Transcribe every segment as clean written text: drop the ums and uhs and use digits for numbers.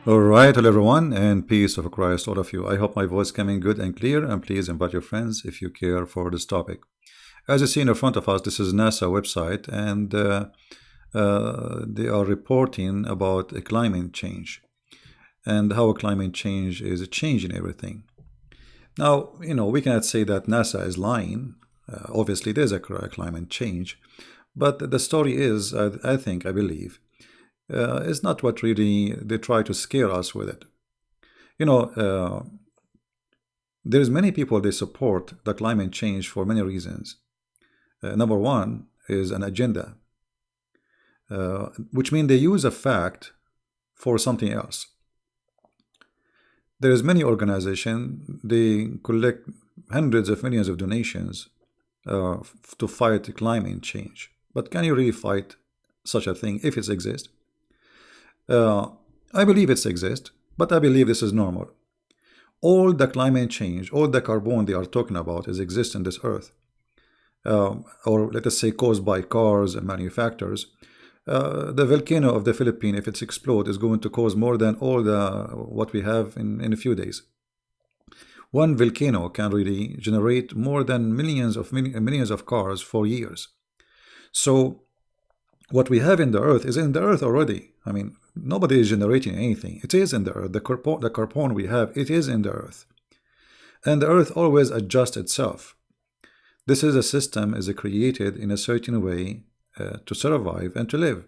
All right, hello everyone, and peace of Christ, all of you. I hope my voice coming good and clear, and please invite your friends if you care for this topic. As you see in front of us, this is NASA website, and they are reporting about a climate change and how climate change is changing everything. Now, we cannot say that NASA is lying. Obviously, there's a climate change, but the story is, I believe, is not what really they try to scare us with it. You know, there's many people they support the climate change for many reasons. Number one is an agenda, which means they use a fact for something else. There's many organizations, they collect hundreds of millions of donations to fight climate change. But can you really fight such a thing if it exists? I believe it exists, but I believe this is normal. All the climate change, all the carbon they are talking about is exist in this earth. Or let us say caused by cars and manufacturers. The volcano of the Philippines, if it's explode, is going to cause more than all the what we have in a few days. One volcano can really generate more than millions of cars for years. So what we have in the earth is in the earth already. I mean, nobody is generating anything. It is in the earth. The carbon we have, it is in the earth. And the earth always adjusts itself. This is a system is created in a certain way to survive and to live.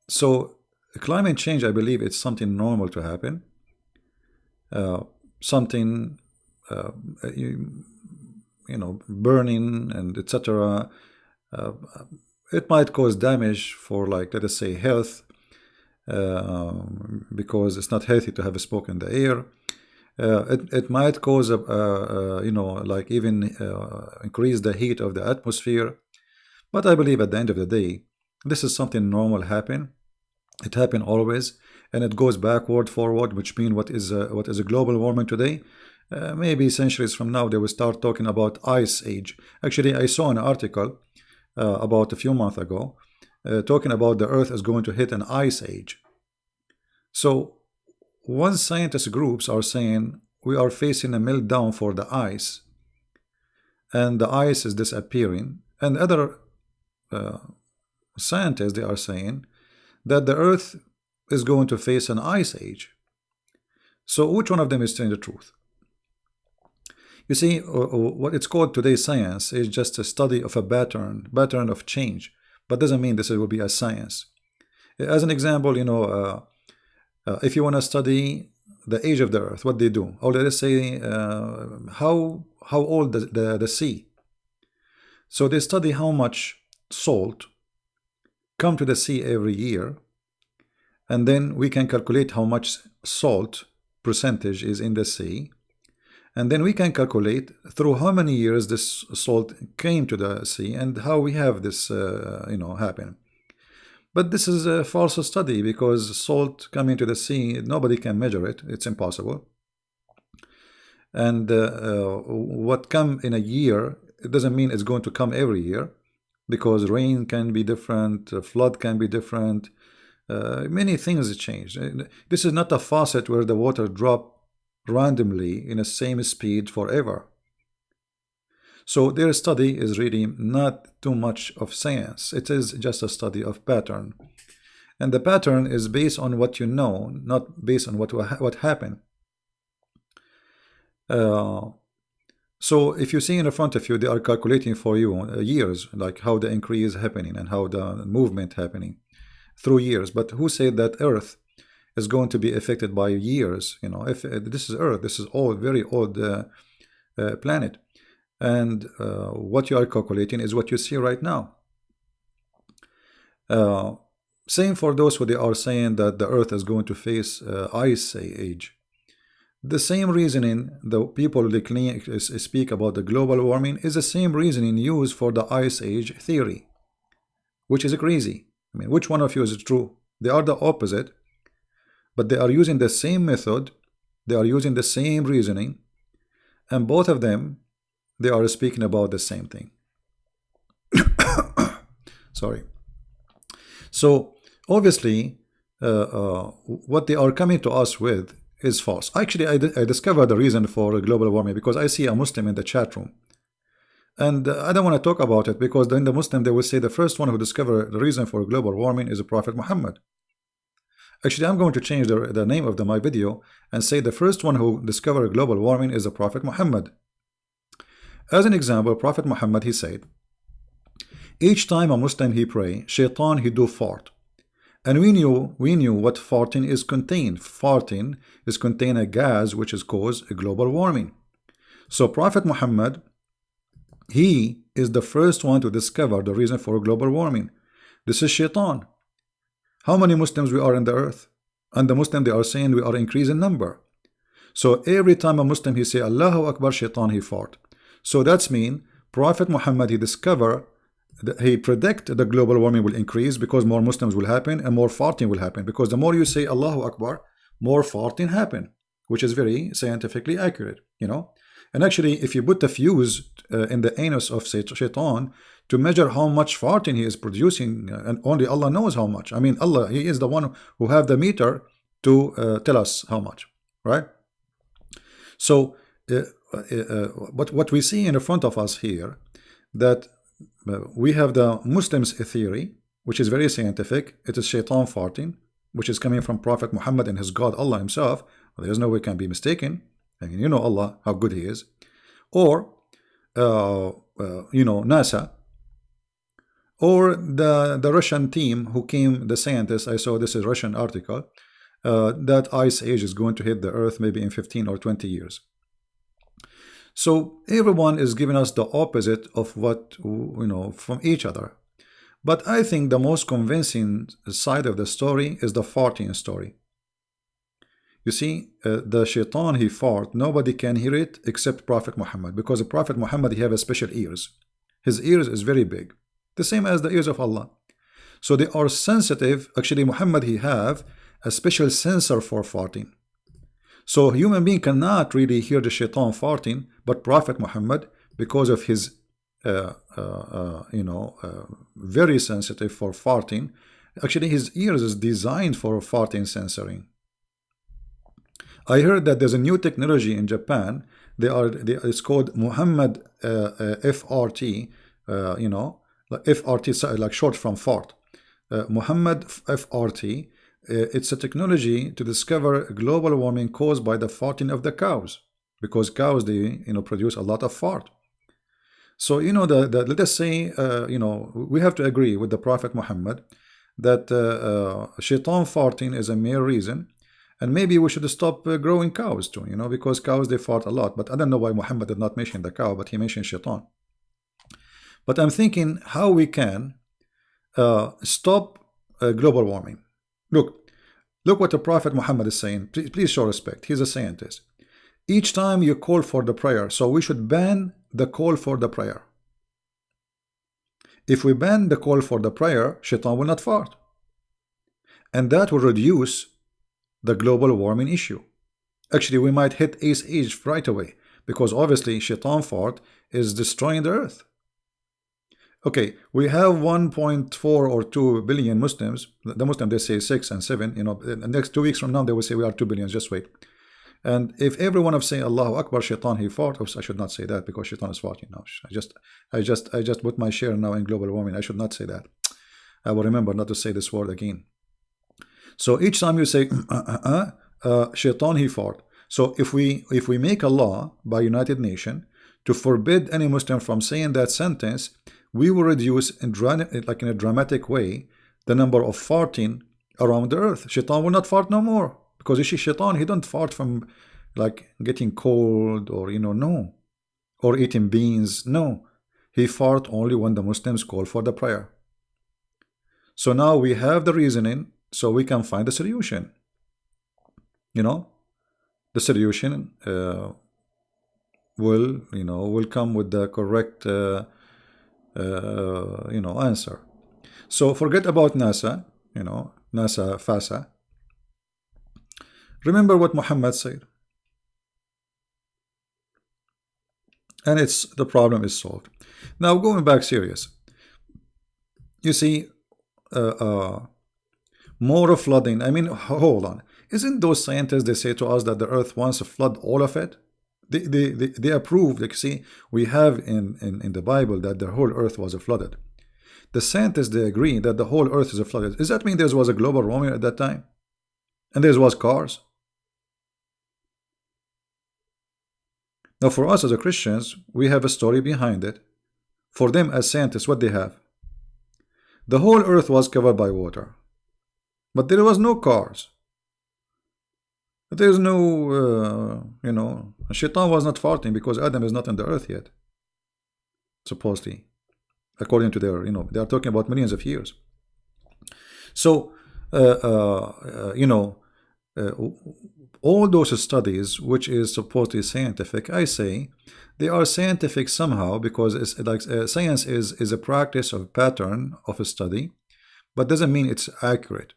So climate change, I believe it's something normal to happen. Something, burning and etc. It might cause damage for, like, let us say, health, because it's not healthy to have smoke in the air. It might cause like even increase the heat of the atmosphere. But I believe at the end of the day, this is something normal happen. It happen always, and it goes backward, forward, which means what is a global warming today. Maybe centuries from now, they will start talking about ice age. Actually, I saw an article about a few months ago, talking about the Earth is going to hit an ice age. So, one scientist groups are saying we are facing a meltdown for the ice, and the ice is disappearing, and other scientists they are saying that the Earth is going to face an ice age. So, which one of them is telling the truth? You see, what it's called today science is just a study of a pattern of change, but doesn't mean this will be a science. As an example, if you want to study the age of the earth, what they do, or let us say how old the sea. So they study how much salt come to the sea every year, and then we can calculate how much salt percentage is in the sea. And then we can calculate through how many years this salt came to the sea and how we have this, happen. But this is a false study, because salt coming to the sea, nobody can measure it. It's impossible. And what come in a year, it doesn't mean it's going to come every year, because rain can be different, flood can be different. Many things change. This is not a faucet where the water drop randomly in the same speed forever. So their study is really not too much of science. It is just a study of pattern, and the pattern is based on what you know, not based on what happened. So if you see in front of you, they are calculating for you years, like how the increase happening and how the movement happening through years. But who said that Earth is going to be affected by years? If this is Earth, this is old, very old planet, and what you are calculating is what you see right now. Same for those who they are saying that the Earth is going to face ice age. The same reasoning the people they speak about the global warming is the same reasoning used for the ice age theory, which is crazy. I mean, which one of you is true? They are the opposite, but they are using the same method, they are using the same reasoning, and both of them, they are speaking about the same thing. Sorry. So obviously what they are coming to us with is false. Actually, I discovered the reason for global warming because I see a Muslim in the chat room. And I don't want to talk about it because then the Muslim, they will say the first one who discovered the reason for global warming is the Prophet Muhammad. Actually, I'm going to change the name of my video and say the first one who discovered global warming is the Prophet Muhammad. As an example, Prophet Muhammad, he said, each time a Muslim he pray, shaitan he do fart. And we knew what farting is contained. Farting is contain a gas which is cause a global warming. So Prophet Muhammad, he is the first one to discover the reason for global warming. This is shaitan. How many Muslims we are in the earth? And the Muslim, they are saying we are increasing number. So every time a Muslim he say Allahu Akbar, shaitan he fart. So that's mean Prophet Muhammad he discover, he predict the global warming will increase because more Muslims will happen and more farting will happen, because the more you say Allahu Akbar, more farting happen, which is very scientifically accurate, you know. And actually, if you put the fuse in the anus of shaitan to measure how much farting he is producing, and only Allah knows how much. I mean, Allah, he is the one who have the meter to tell us how much, right? So what we see in the front of us here, that we have the Muslims theory, which is very scientific. It is shaitan farting, which is coming from Prophet Muhammad and his God Allah himself. There is no way it can be mistaken. I mean, you know Allah, how good he is. Or you know, NASA, or the Russian team who came, the scientists, I saw this is a Russian article, that ice age is going to hit the earth maybe in 15 or 20 years. So everyone is giving us the opposite of what, you know, from each other. But I think the most convincing side of the story is the farting story. You see, the shaitan he fart, nobody can hear it except Prophet Muhammad, because the Prophet Muhammad he have a special ears. His ears is very big, the same as the ears of Allah. So they are sensitive. Actually, Muhammad he have a special sensor for farting. So a human being cannot really hear the shaitan farting, but Prophet Muhammad, because of his very sensitive for farting, actually his ears is designed for farting censoring. I heard that there's a new technology in Japan. It's called Muhammad FRT. FRT, like short from fart. Muhammad FRT. It's a technology to discover global warming caused by the farting of the cows, because cows, they produce a lot of fart. So let us say we have to agree with the Prophet Muhammad that shaitan farting is a mere reason. And maybe we should stop growing cows too, because cows, they fart a lot. But I don't know why Muhammad did not mention the cow, but he mentioned shaitan. But I'm thinking how we can stop global warming. Look what the Prophet Muhammad is saying. Please show respect. He's a scientist. Each time you call for the prayer, so we should ban the call for the prayer. If we ban the call for the prayer, shaitan will not fart. And that will reduce the global warming issue. Actually, we might hit ice age right away, because obviously shaitan fart is destroying the earth. Okay, we have 1.4 or 2 billion Muslims. The Muslims, they say 6 and 7. The next 2 weeks from now, they will say we are 2 billion. Just wait. And if every one of say Allahu Akbar, shaitan he fart. Oops, I should not say that because shaitan is farting now. I just put my share now in global warming. I should not say that. I will remember not to say this word again. So each time you say shaitan he fart. So if we make a law by United Nations to forbid any Muslim from saying that sentence, we will reduce in a dramatic way the number of farting around the earth. Shaitan will not fart no more, because you see, shaitan, he don't fart from like getting cold or no, or eating beans. No, he fart only when the Muslims call for the prayer. So now we have the reasoning, so we can find the solution. The solution will come with the correct answer. So forget about NASA, NASA, FASA. Remember what Muhammad said, and the problem is solved. Now going back serious, you see, More flooding. I mean, hold on. Isn't those scientists, they say to us that the earth wants to flood all of it? They approve. Like, see, we have in the Bible that the whole earth was flooded. The scientists, they agree that the whole earth is flooded. Does that mean there was a global warming at that time? And there was cars? Now, for us as a Christians, we have a story behind it. For them as scientists, what they have? The whole earth was covered by water. But there was no cars. There's no, Shaitan was not farting because Adam is not on the earth yet. Supposedly. According to their, they are talking about millions of years. So, all those studies, which is supposedly scientific, I say, they are scientific somehow because it's like science is a practice of pattern of a study, but doesn't mean it's accurate.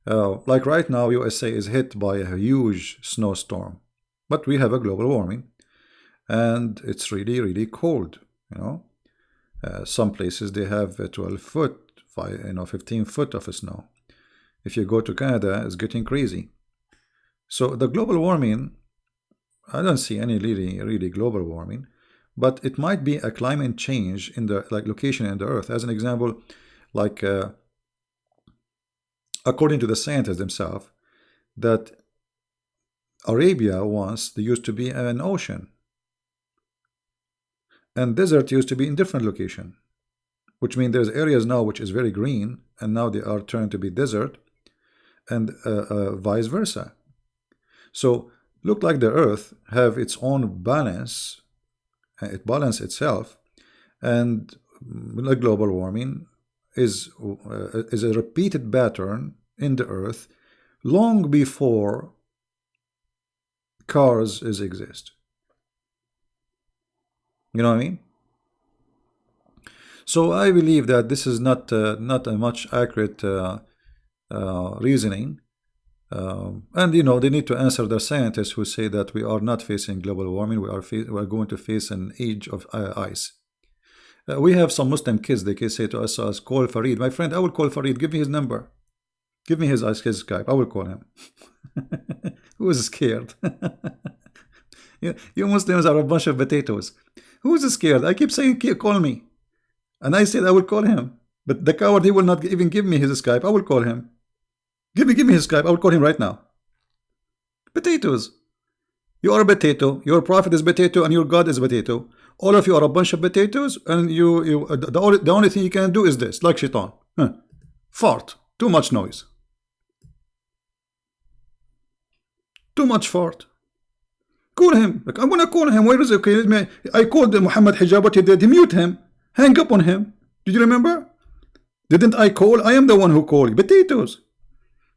Like right now, USA is hit by a huge snowstorm, but we have a global warming, and it's really, really cold. Some places they have 12 foot, 15 foot of snow. If you go to Canada, it's getting crazy. So the global warming, I don't see any really global warming, but it might be a climate change in the location in the earth. As an example, according to the scientists themselves, that Arabia once there used to be an ocean, and desert used to be in different location, which means there's areas now which is very green, and now they are turned to be desert, and vice versa. So look like the earth have its own balance, it balance itself, and the global warming is a repeated pattern in the earth long before cars exist. You know what I mean? So I believe that this is not a much accurate reasoning. And they need to answer the scientists who say that we are not facing global warming, we are going to face an age of ice. We have some Muslim kids, they can say to us, call Farid. My friend, I will call Farid, give me his number. Give me his Skype, I will call him. Who is scared? You Muslims are a bunch of potatoes. Who is scared? I keep saying, call me. And I said I will call him. But the coward, he will not even give me his Skype. I will call him. Give me his Skype. I will call him right now. Potatoes. You are a potato. Your prophet is potato and your God is potato. All of you are a bunch of potatoes, and the only thing you can do is this, like Shaitan. Fart. Too much noise. Too much fart. Call him. I'm gonna call him. Where is it? Okay, I called Muhammad Hijab. What he did? He mute him. Hang up on him. Did you remember? Didn't I call? I am the one who called. Potatoes.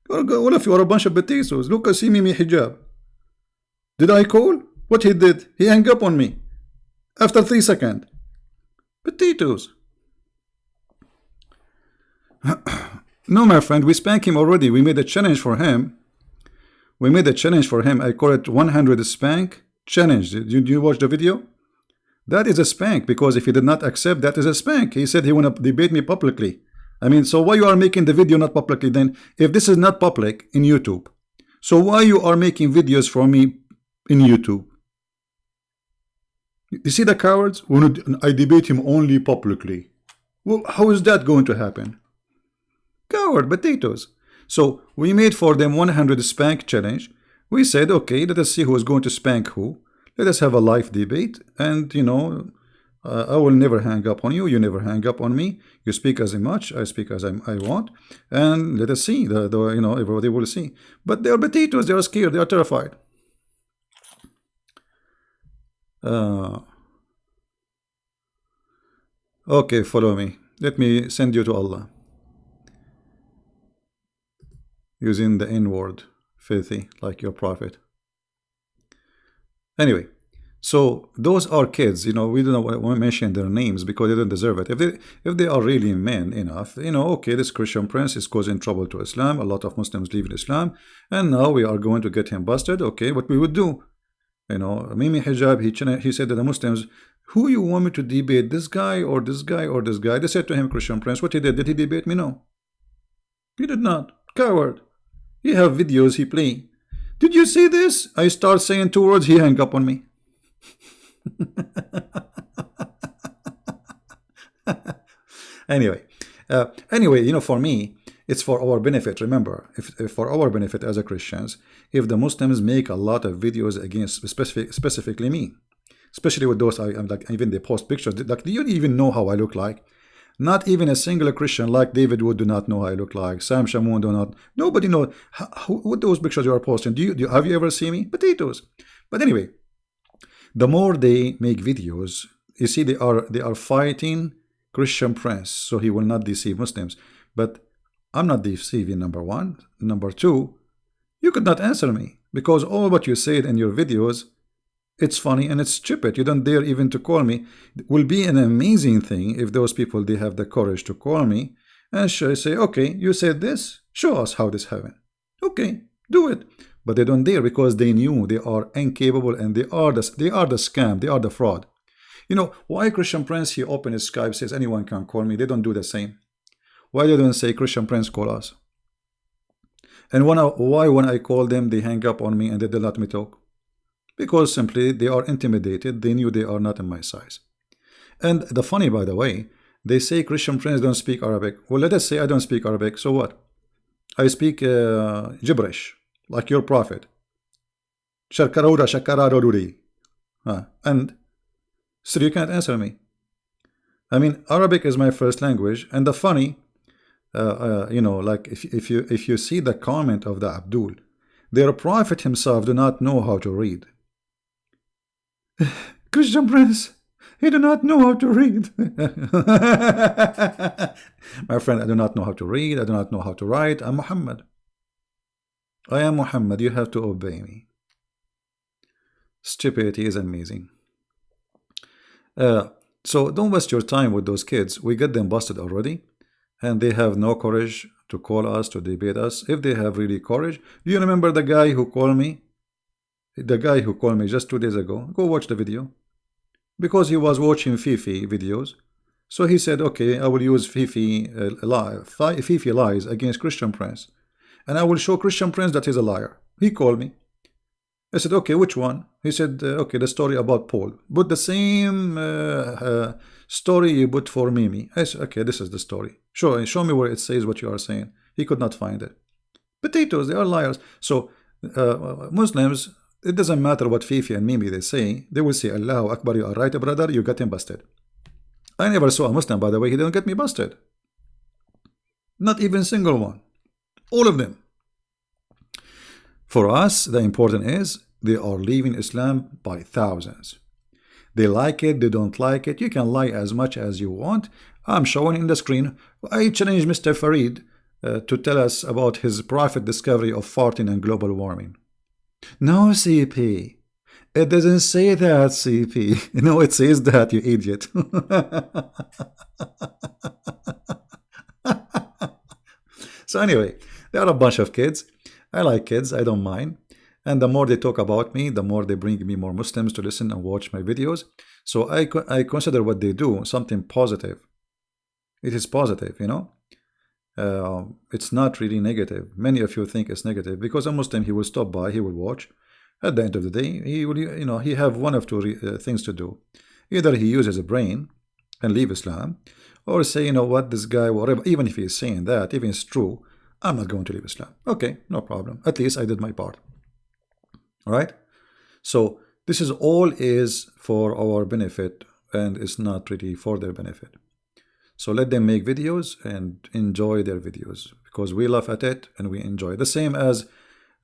All of you are a bunch of potatoes. Look, see me Hijab. Did I call? What he did? He hung up on me. After 3 seconds. Potatoes. No, my friend, we spanked him already. We made a challenge for him. I call it 100 spank challenge. Did you watch the video? That is a spank, because if he did not accept, that is a spank. He said he want to debate me publicly. I mean, so why you are making the video not publicly then? If this is not public in YouTube, so why you are making videos for me in YouTube? You see the cowards? I debate him only publicly. Well, how is that going to happen? Coward potatoes. So we made for them 100 spank challenge. We said, okay, let us see who is going to spank who. Let us have a live debate, and I will never hang up on you. You never hang up on me. You speak as much. I speak as I want, and let us see. Everybody will see. But they are potatoes. They are scared. They are terrified. Okay, follow me. Let me send you to Allah. Using the N-word, filthy, like your prophet. Anyway, so those are kids. We don't want to mention their names because they don't deserve it. If they are really men enough, okay, this Christian prince is causing trouble to Islam. A lot of Muslims leave Islam, and now we are going to get him busted. Okay, what we would do? Mimi Hijab, he said to the Muslims, who you want me to debate, this guy or this guy or this guy? They said to him, Christian prince, what he did he debate me? No. He did not. Coward. He have videos he play. Did you see this? I start saying 2 words, he hang up on me. Anyway, for me, it's for our benefit. Remember, if for our benefit as a Christians, if the Muslims make a lot of videos against specifically me, especially with those, I'm like, even they post pictures. Like, do you even know how I look like? Not even a single Christian like David Wood do not know how I look like. Sam Shamoun do not. Nobody knows what those pictures you are posting. Have you ever seen me? Potatoes. But anyway, the more they make videos, you see, they are fighting Christian Prince, so he will not deceive Muslims. But I'm not deceiving, number one. Number two, you could not answer me because all what you said in your videos, it's funny and it's stupid. You don't dare even to call me. It will be an amazing thing if those people, they have the courage to call me and say, okay, you said this, show us how this happened. Okay, do it. But they don't dare because they knew they are incapable and they are the scam, they are the fraud. You know, why Christian Prince, he opened his Skype, says anyone can call me. They don't do the same. Why they don't say Christian Prince call us? And why when I call them, they hang up on me and they don't let me talk? Because simply they are intimidated. They knew they are not in my size. And the funny, by the way, they say Christian Prince don't speak Arabic. Well, let us say I don't speak Arabic. So what? I speak gibberish, like your prophet. And so you can't answer me. I mean, Arabic is my first language. And the funny, you know, like if you see the comment of the Abdul, their prophet himself do not know how to read. Christian Prince, he do not know how to read. My friend, I do not know how to read. I do not know how to write. I'm Muhammad. I am Muhammad. You have to obey me. Stupidity is amazing. So don't waste your time with those kids. We get them busted already, and they have no courage to call us, to debate us. If they have really courage, do you remember the guy who called me? The guy who called me just 2 days ago. Go watch the video. Because he was watching Fifi videos. So he said, okay, I will use Fifi lies against Christian Prince. And I will show Christian Prince that he's a liar. He called me. I said, okay, which one? He said, okay, the story about Paul. Put the same story you put for Mimi. I said, okay, this is the story. Show me where it says what you are saying. He could not find it. Potatoes, they are liars. So Muslims, it doesn't matter what Fifi and Mimi they say. They will say, Allahu Akbar, you are right, brother, you got him busted. I never saw a Muslim, by the way, he didn't get me busted. Not even single one. All of them. For us, the important is they are leaving Islam by thousands. They like it, they don't like it. You can lie as much as you want. I'm showing in the screen. I challenge Mr. Farid to tell us about his private discovery of farting and global warming. No, CP. It doesn't say that, CP. No, it says that, you idiot. So anyway, they are a bunch of kids. I like kids, I don't mind. And the more they talk about me, the more they bring me more Muslims to listen and watch my videos. So I consider what they do something positive. It is positive, you know. It's not really negative. Many of you think it's negative because a Muslim, he will stop by, he will watch. At the end of the day, he will, you know, he have one of two things to do. Either he uses a brain and leave Islam, or say, you know what, this guy, whatever, even if he is saying that, even if it's true, I'm not going to leave Islam. Okay, no problem. At least I did my part. All right? So this is all is for our benefit, and it's not really for their benefit. So let them make videos and enjoy their videos because we laugh at it and we enjoy. The same as,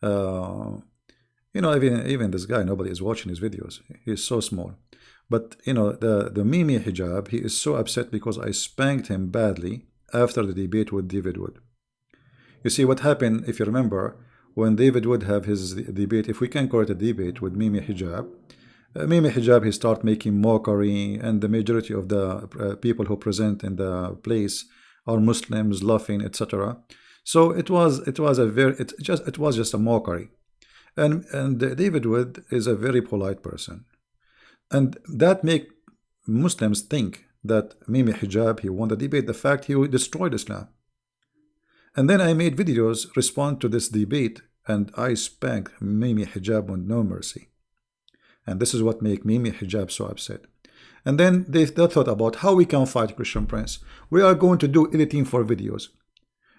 you know, even this guy, nobody is watching his videos. He's so small. But, you know, the Mimi hijab, he is so upset because I spanked him badly after the debate with David Wood. You see what happened, if you remember, when David Wood have his debate, if we can call it a debate with Mimi hijab, he start making mockery, and the majority of the people who present in the place are Muslims, laughing, etc. So it was just a mockery, and David Wood is a very polite person, and that make Muslims think that Mimi hijab, he won the debate. The fact he destroyed Islam. And then I made videos respond to this debate, and I spanked Mimi Hijab with no mercy. And this is what made Mimi Hijab so upset. And then they thought about how we can fight Christian Prince. We are going to do editing for videos.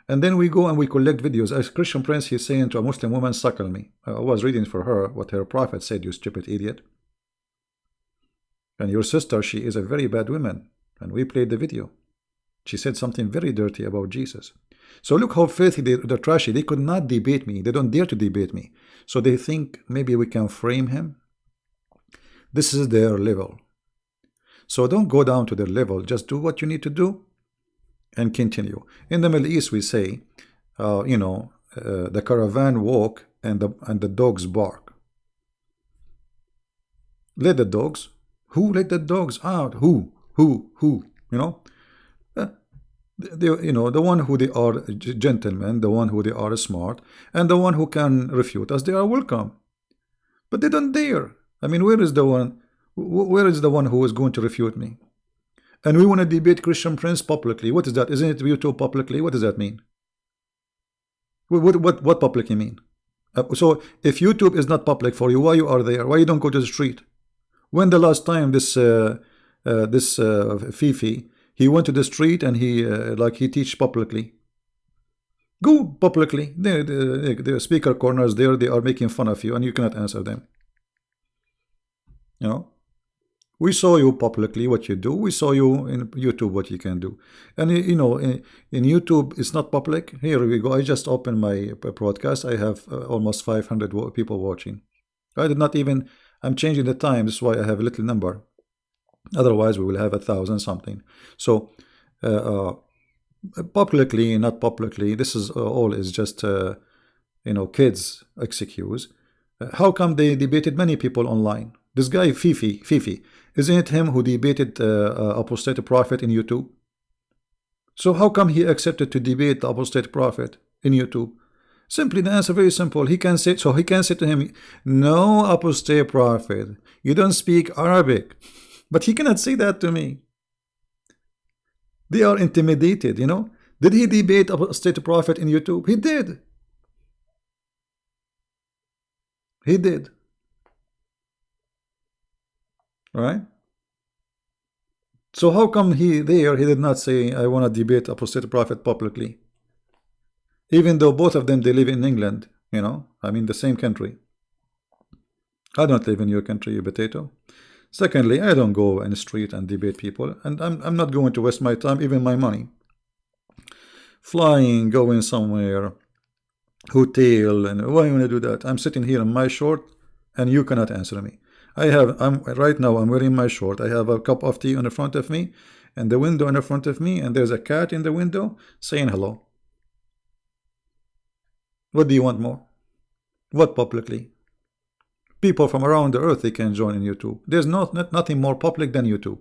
And then we go and we collect videos. As Christian Prince, he's saying to a Muslim woman, suckle me. I was reading for her what her prophet said, you stupid idiot. And your sister, she is a very bad woman. And we played the video. She said something very dirty about Jesus. So look how filthy they're trashy. They could not debate me. They don't dare to debate me. So they think maybe we can frame him. This is their level. So don't go down to their level. Just do what you need to do and continue. In the Middle East, we say, the caravan walk and the dogs bark. Let the dogs. Who let the dogs out? Who? The one who they are gentlemen, the one who they are smart, and the one who can refute us, they are welcome. But they don't dare. I mean, where is the one? Where is the one who is going to refute me? And we want to debate Christian Prince publicly. What is that? Isn't it YouTube publicly? What does that mean? What publicly mean? So if YouTube is not public for you, why you are there? Why you don't go to the street? When the last time this Fifi, he went to the street and he teach publicly? Go publicly. The speaker corners there, they are making fun of you and you cannot answer them. We saw you publicly what you do. We saw you in YouTube what you can do. And in YouTube it's not public. Here we go. I just opened my broadcast. I have almost 500 people watching. I did not even. I'm changing the time. This is why I have a little number. Otherwise we will have 1,000 something. So publicly, not publicly. This is all is just kids excuse. How come they debated many people online? This guy Fifi, isn't it him who debated apostate prophet in YouTube? So how come he accepted to debate the apostate prophet in YouTube? Simply the answer very simple. He can say to him, no apostate prophet, you don't speak Arabic. But he cannot say that to me. They are intimidated, Did he debate apostate prophet in YouTube? He did. He did. All right. So how come he did not say, I want to debate apostate prophet publicly? Even though both of them, they live in England, I mean the same country. I don't live in your country, you potato. Secondly, I don't go in the street and debate people, and I'm not going to waste my time, even my money. Flying, going somewhere, hotel, and why you want to do that? I'm sitting here in my short, and you cannot answer me. Right now I'm wearing my short. I have a cup of tea in the front of me, and the window in the front of me, and there's a cat in the window saying hello. What do you want more? What publicly? People from around the earth, they can join in YouTube. There's nothing more public than YouTube.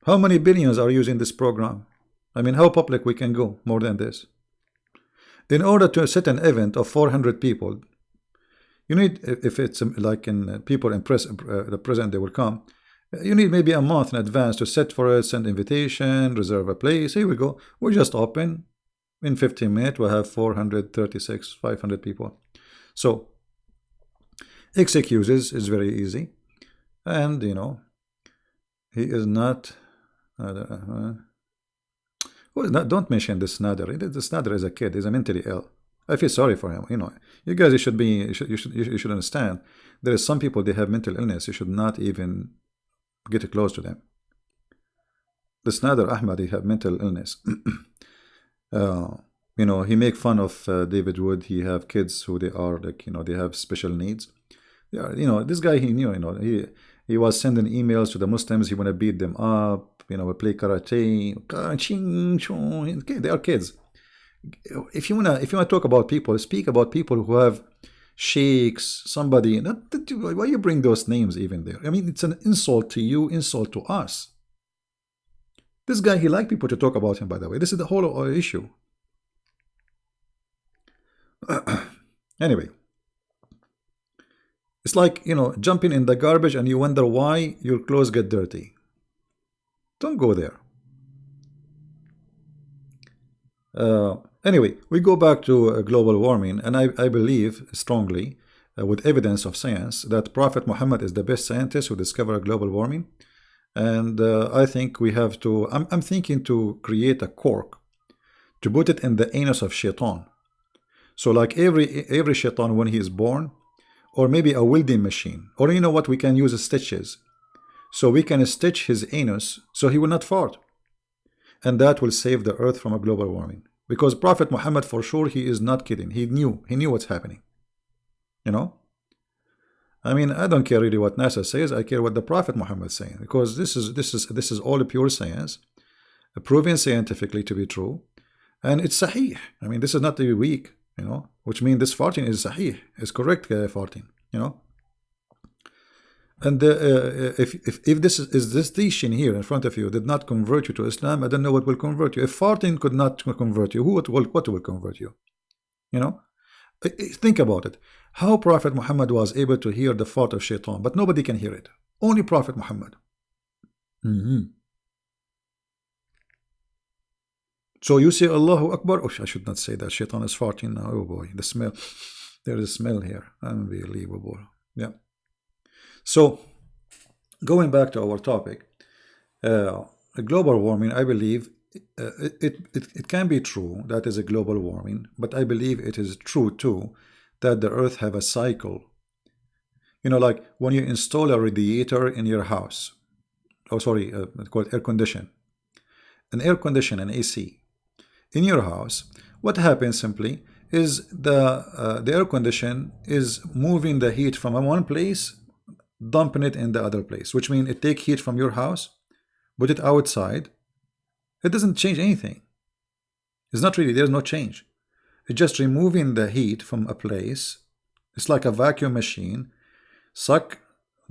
How many billions are using this program? I mean, how public we can go more than this? In order to set an event of 400 people, you need, if it's like in people in the present, they will come. You need maybe a month in advance to set for it, send invitation, reserve a place. Here we go. We just open. In 15 minutes, we'll have 436, 500 people. So, excuses is very easy. And, he is not... don't mention this Nader. This Nader is a kid. He's mentally ill. I feel sorry for him. You guys, you should understand. There is some people, they have mental illness. You should not even get close to them. This Nader Ahmad, he have mental illness. He make fun of David Wood. He have kids who they are like, they have special needs. This guy, he knew, he was sending emails to the Muslims. He want to beat them up. We play karate. Okay, they are kids. If you wanna talk about people, speak about people who have sheikhs, somebody. Why you bring those names even there? I mean, it's an insult to you, insult to us. This guy, he like people to talk about him, by the way. This is the whole issue. Anyway, it's like, jumping in the garbage and you wonder why your clothes get dirty. Don't go there. Anyway, we go back to global warming, and I believe strongly, with evidence of science, that Prophet Muhammad is the best scientist who discovered global warming. And I think we have to, I'm thinking to create a cork to put it in the anus of Shaitan. So like every Shaitan when he is born, or maybe a welding machine, or you know what, we can use stitches. So we can stitch his anus so he will not fart. And that will save the earth from a global warming. Because Prophet Muhammad, for sure, he is not kidding. He knew what's happening. You know? I mean, I don't care really what NASA says. I care what the Prophet Muhammad is saying, because this is all pure science, proven scientifically to be true, and it's sahih. I mean, this is not to be weak, you know, which means this farting is sahih, is correct farting, you know. And if this teaching here in front of you did not convert you to Islam, I don't know what will convert you. If farting could not convert you, what will convert you? You know, think about it. How Prophet Muhammad was able to hear the fart of Shaitan, but nobody can hear it. Only Prophet Muhammad. So you say Allahu Akbar. Oh, I should not say that. Shaitan is farting now. Oh boy, the smell. There is a smell here. Unbelievable. Yeah. So, going back to our topic, global warming, I believe it can be true that is a global warming, but I believe it is true too that the earth have a cycle. You know, like when you install a radiator in your house, oh sorry, it's called air condition, an AC in your house. What happens simply is the air condition is moving the heat from one place, dumping it in the other place, which means it take heat from your house, put it outside. It doesn't change anything. It's not really, there's no change. It's just removing the heat from a place. It's like a vacuum machine, suck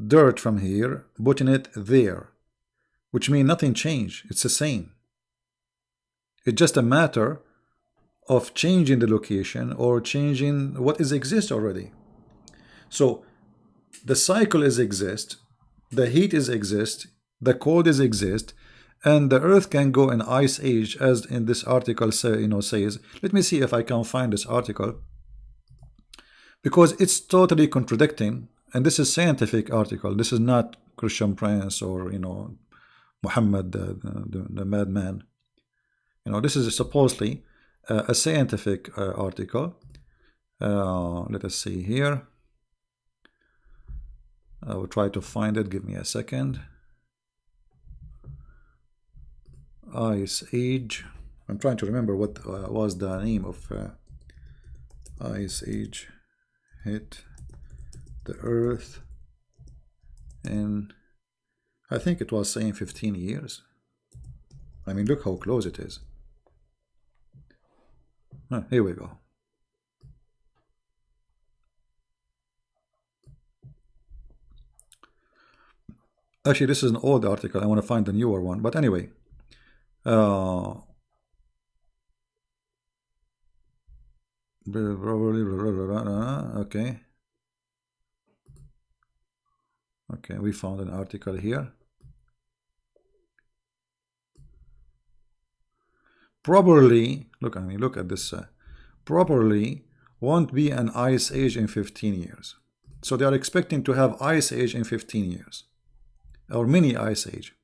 dirt from here, putting it there, which means nothing changed. It's the same. It's just a matter of changing the location or changing what is exist already. So the cycle is exist, the heat is exist, the cold is exist, and the earth can go in ice age, as in this article says. Let me see if I can find this article, because it's totally contradicting, and this is scientific article. This is not Christian Prince or Muhammad the madman. This is supposedly a scientific article. Let us see here. I will try to find it. Give me a second. Ice Age. I'm trying to remember what was the name of Ice Age hit the Earth in, I think it was saying 15 years. I mean, look how close it is. Here we go. Actually, this is an old article. I want to find the newer one. But anyway. Okay. Okay, we found an article here. Probably, look at this. Probably won't be an ice age in 15 years. So they are expecting to have ice age in 15 years. Or mini ice age.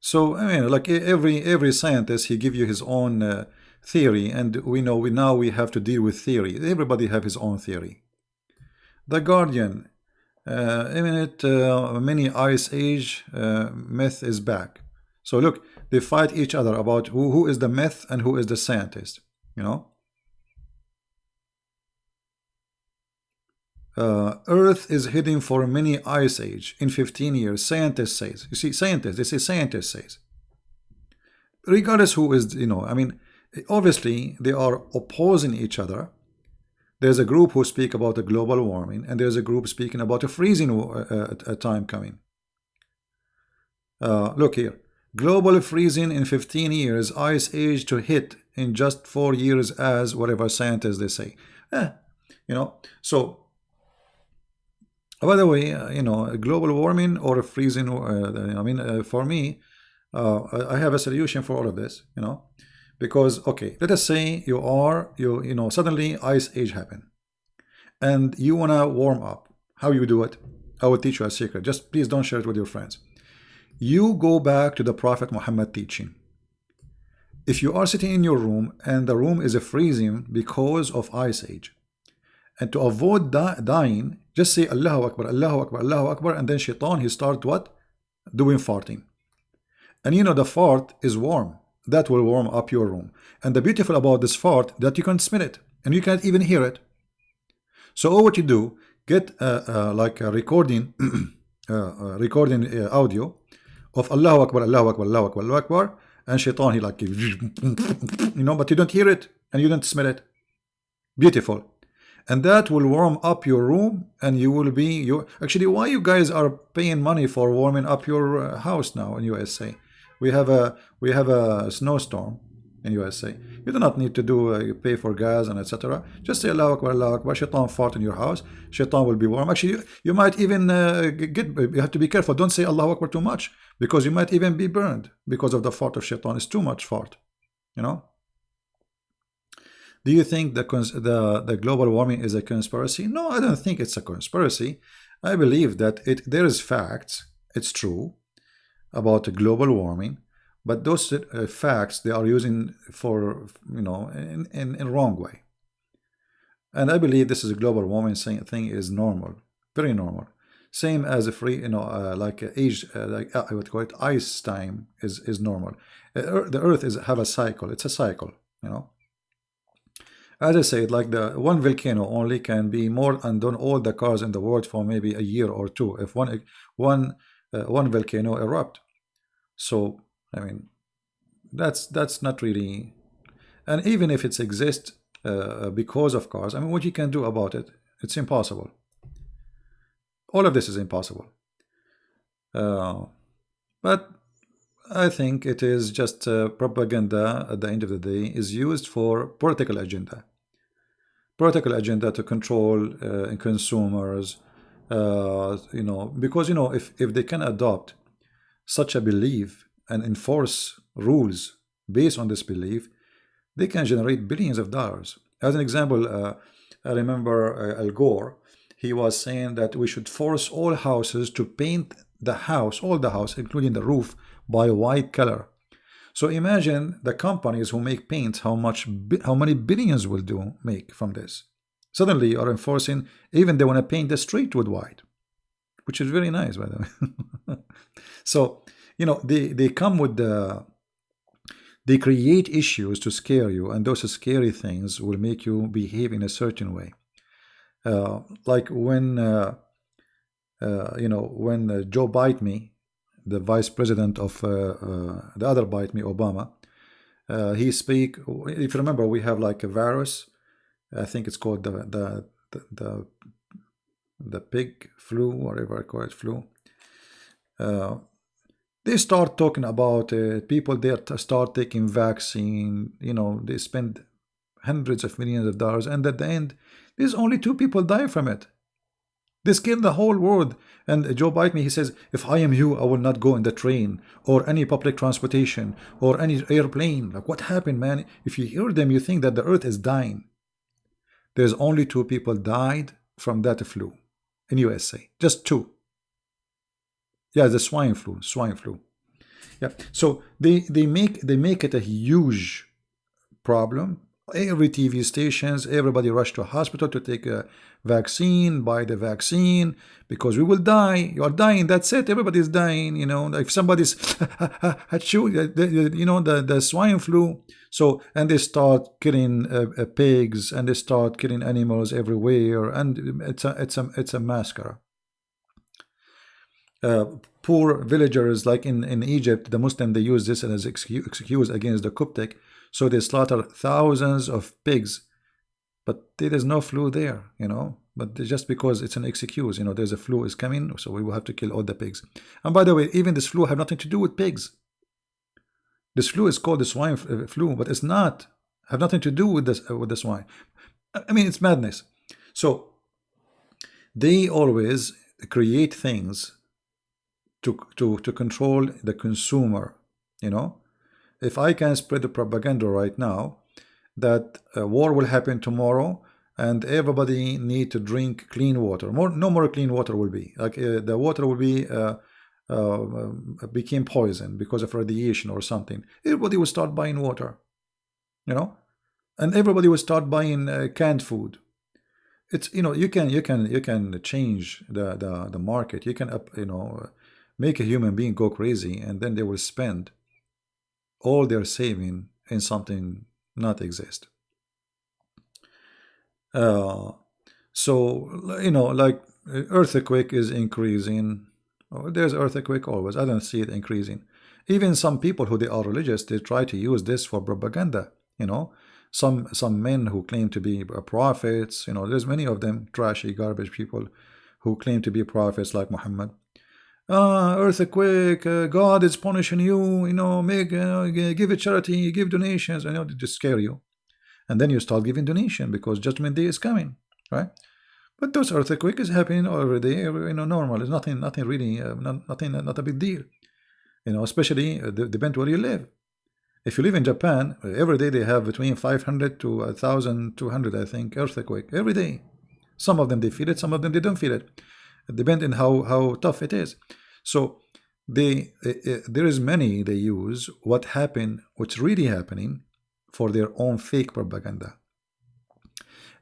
So I mean, like every scientist, he give you his own theory, and we know we have to deal with theory. Everybody have his own theory. The Guardian, mini ice age myth is back. So look, they fight each other about who is the myth and who is the scientist. Earth is heading for a mini ice age in 15 years. Scientists says. You see, scientists. They say scientists says. Regardless who is, I mean, obviously they are opposing each other. There's a group who speak about a global warming, and there's a group speaking about a freezing time coming. Look here. Global freezing in 15 years, ice age to hit in just 4 years, as whatever scientists they say. So. By the way, global warming or freezing, for me, I have a solution for all of this, you know, because okay, let us say you know, suddenly ice age happen, and you wanna warm up. How you do it? I will teach you a secret. Just please don't share it with your friends. You go back to the Prophet Muhammad teaching. If you are sitting in your room and the room is freezing because of ice age, and to avoid dying, just say Allahu Akbar, Allahu Akbar, Allahu Akbar, and then shaitan, he start what? Doing farting. And you know the fart is warm. That will warm up your room. And the beautiful about this fart that you can smell it and you can't even hear it. So all what you do, get like a recording, audio of Allahu Akbar, Allahu Akbar, Allahu Akbar, Allahu Akbar, and shaitan, he like, you know, but you don't hear it and you don't smell it. Beautiful. And that will warm up your room, and you will be actually, why you guys are paying money for warming up your house now in USA? We have a snowstorm in USA. You do not need to do you pay for gas and etc. Just say Allahu Akbar, Allahu Akbar, shaitan fart in your house, shaitan will be warm. Actually, you might even you have to be careful. Don't say Allahu Akbar too much, because you might even be burned because of the fart of shaitan. It's too much fart, you know. Do you think the global warming is a conspiracy? No, I don't think it's a conspiracy. I believe that there is facts. It's true about global warming, but those facts they are using for, you know, in wrong way. And I believe this is a global warming thing is normal, very normal. Same as a free, you know, like age, like I would call it ice time is normal. The Earth have a cycle. It's a cycle, you know. As I said, like the one volcano only can be more and on all the cars in the world for maybe a year or two if one volcano erupt. So I mean, that's not really, and even if it exists because of cars, I mean, what you can do about it? It's impossible. All of this is impossible. But I think it is just propaganda at the end of the day, is used for political agenda. Political agenda to control consumers, you know, because, you know, if they can adopt such a belief and enforce rules based on this belief, they can generate billions of dollars. As an example, I remember Al Gore, he was saying that we should force all houses to paint the house, all the house, including the roof, by white color. So imagine the companies who make paint, how many billions will make from this. Suddenly you are enforcing, even they want to paint the street with white, which is very nice, by the way. So, you know, they come with they create issues to scare you, and those scary things will make you behave in a certain way. Like when you know, when Joe Biden, the vice president of the other Biden, Obama, he speak. If you remember, we have like a virus. I think it's called the pig flu, whatever I call it, flu. They start talking about it. People there start taking vaccine. You know, they spend hundreds of millions of dollars, and at the end, there's only 2 people die from it. They scared the whole world. And Joe Biden, he says, if I am you, I will not go in the train or any public transportation or any airplane. Like, what happened, man? If you hear them, you think that the earth is dying. There's only 2 people died from that flu in USA. Just 2. Yeah, the swine flu. Yeah. So they make it a huge problem. Every TV stations, everybody rush to a hospital to take a vaccine, buy the vaccine, because we will die. You are dying. That's it. Everybody's dying. You know, if somebody's you know, the swine flu. So, and they start killing pigs, and they start killing animals everywhere, and it's a massacre. Poor villagers, like in Egypt, the Muslim, they use this as excuse against the Coptic. So they slaughter thousands of pigs, but there is no flu there, you know. But just because it's an excuse, you know, there's a flu is coming, so we will have to kill all the pigs. And by the way, even this flu have nothing to do with pigs. This flu is called the swine flu, but it's not have nothing to do with the swine. I mean, it's madness. So they always create things to control the consumer You know, if I can spread the propaganda right now that a war will happen tomorrow and everybody need to drink clean water, no more clean water will be like the water will be became poison because of radiation or something. Everybody will start buying water, you know, and everybody will start buying canned food. It's, you know, you can change the market. You can make a human being go crazy, and then they will spend all their saving in something not exist. So like earthquake is increasing. Oh, there's earthquake always. I don't see it increasing. Even some people who they are religious, they try to use this for propaganda. Some men who claim to be prophets. There's many of them, trashy garbage people who claim to be prophets like Muhammad. Earthquake, God is punishing you. Make give it charity, give donations. To scare you, and then you start giving donation because Judgment Day is coming, right? But those earthquake is happening every day, normal. It's nothing really, not a big deal. Especially depend where you live. If you live in Japan, every day they have between 500 to 1,200, I think, earthquake every day. Some of them they feel it, some of them they don't feel it. It depends on how tough it is. So there is many they use what happened, what's really happening, for their own fake propaganda.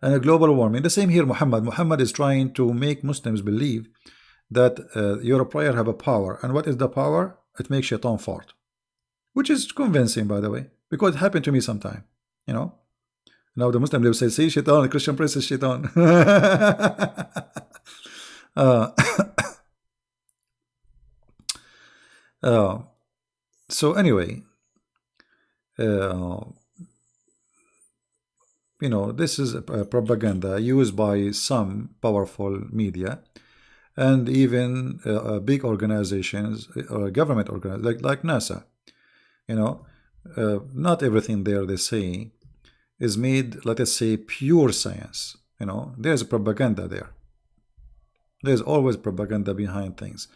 And a global warming, the same here. Muhammad is trying to make Muslims believe that your prayer have a power. And what is the power? It makes shaitan fart, which is convincing, by the way, because it happened to me sometime. Now the Muslim, they will say, see shaitan, the Christian prayer says shaitan. So anyway, this is a propaganda used by some powerful media and even big organizations or government organizations like NASA. Not everything there they say is made, let us say, pure science. There's propaganda there. There's always propaganda behind things.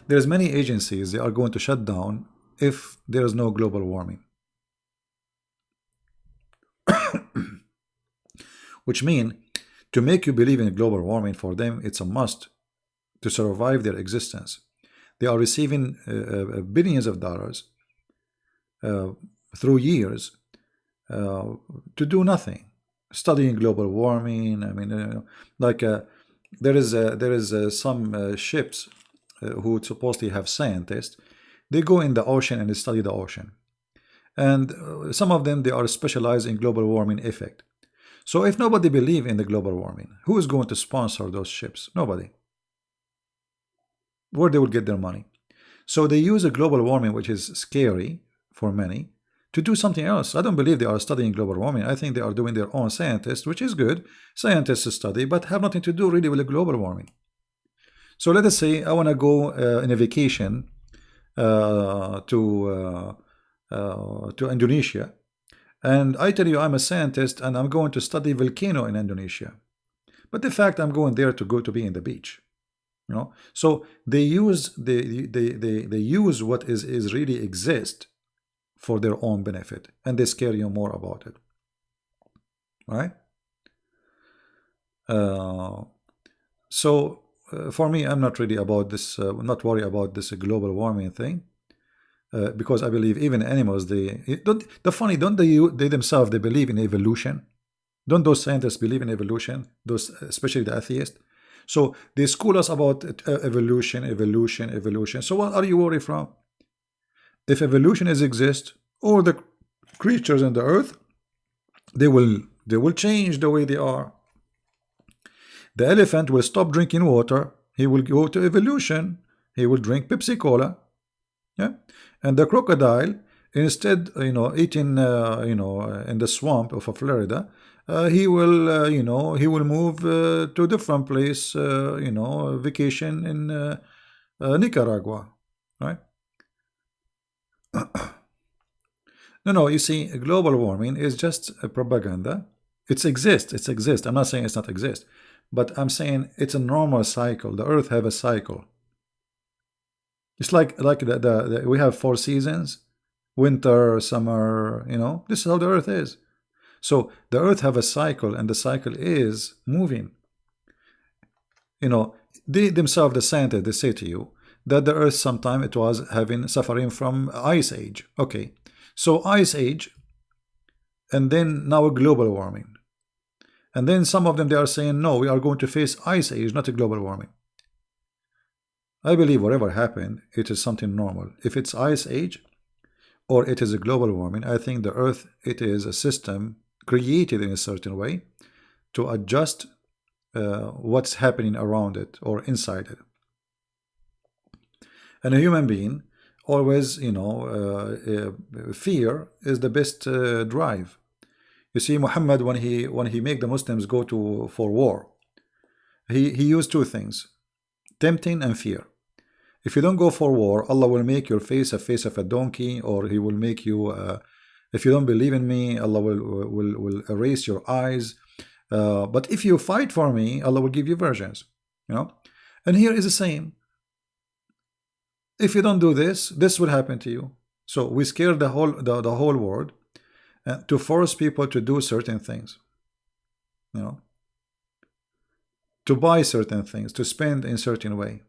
There's many agencies they are going to shut down if there is no global warming. Which means, to make you believe in global warming, for them it's a must to survive their existence. They are receiving billions of dollars through years to do nothing, studying global warming. I mean, there is some ships who supposedly have scientists. They go in the ocean and they study the ocean, and some of them, they are specialized in global warming effect. So if nobody believes in the global warming, who is going to sponsor those ships? Nobody. Where they will get their money? So they use a global warming, which is scary for many, to do something else. I don't believe they are studying global warming. I think they are doing their own scientists, which is good. Scientists study, but have nothing to do really with the global warming. So let us say I want to go in a vacation to Indonesia. And I tell you I'm a scientist and I'm going to study volcano in Indonesia. But the fact I'm going there to be in the beach. So they use they use what is really exist for their own benefit, and they scare you more about it. Right? So for me, I'm not really about this, not worried about this global warming thing. Because I believe even animals, don't they themselves, they believe in evolution. Don't those scientists believe in evolution? Those, especially the atheists. So they school us about evolution. So what are you worried from? If evolution exists, all the creatures in the earth, they will change the way they are. The elephant will stop drinking water. He will go to evolution. He will drink Pepsi Cola. Yeah. And the crocodile, instead, eating, in the swamp of Florida, he will move to a different place, vacation in Nicaragua, right? No, you see, global warming is just a propaganda. It exists. I'm not saying it's not exist, but I'm saying it's a normal cycle. The Earth have a cycle. It's like we have 4 seasons: winter, summer. This is how the earth is. So the earth have a cycle, and the cycle is moving. They themselves, the scientists, they say to you that the earth sometime it was suffering from ice age. Okay, so ice age, and then now a global warming. And then some of them, they are saying, no, we are going to face ice age, not a global warming. I believe whatever happened, it is something normal. If it's ice age or it is a global warming, I think the earth, it is a system created in a certain way to adjust what's happening around it or inside it. And a human being always, fear is the best drive. You see, Muhammad, when he made the Muslims go for war, he used 2 things: tempting and fear. If you don't go for war, Allah will make your face a face of a donkey, or He will make you. If you don't believe in me, Allah will erase your eyes. But if you fight for me, Allah will give you virgins. And here is the same. If you don't do this, this will happen to you. So we scare the whole world to force people to do certain things. To buy certain things, to spend in certain way.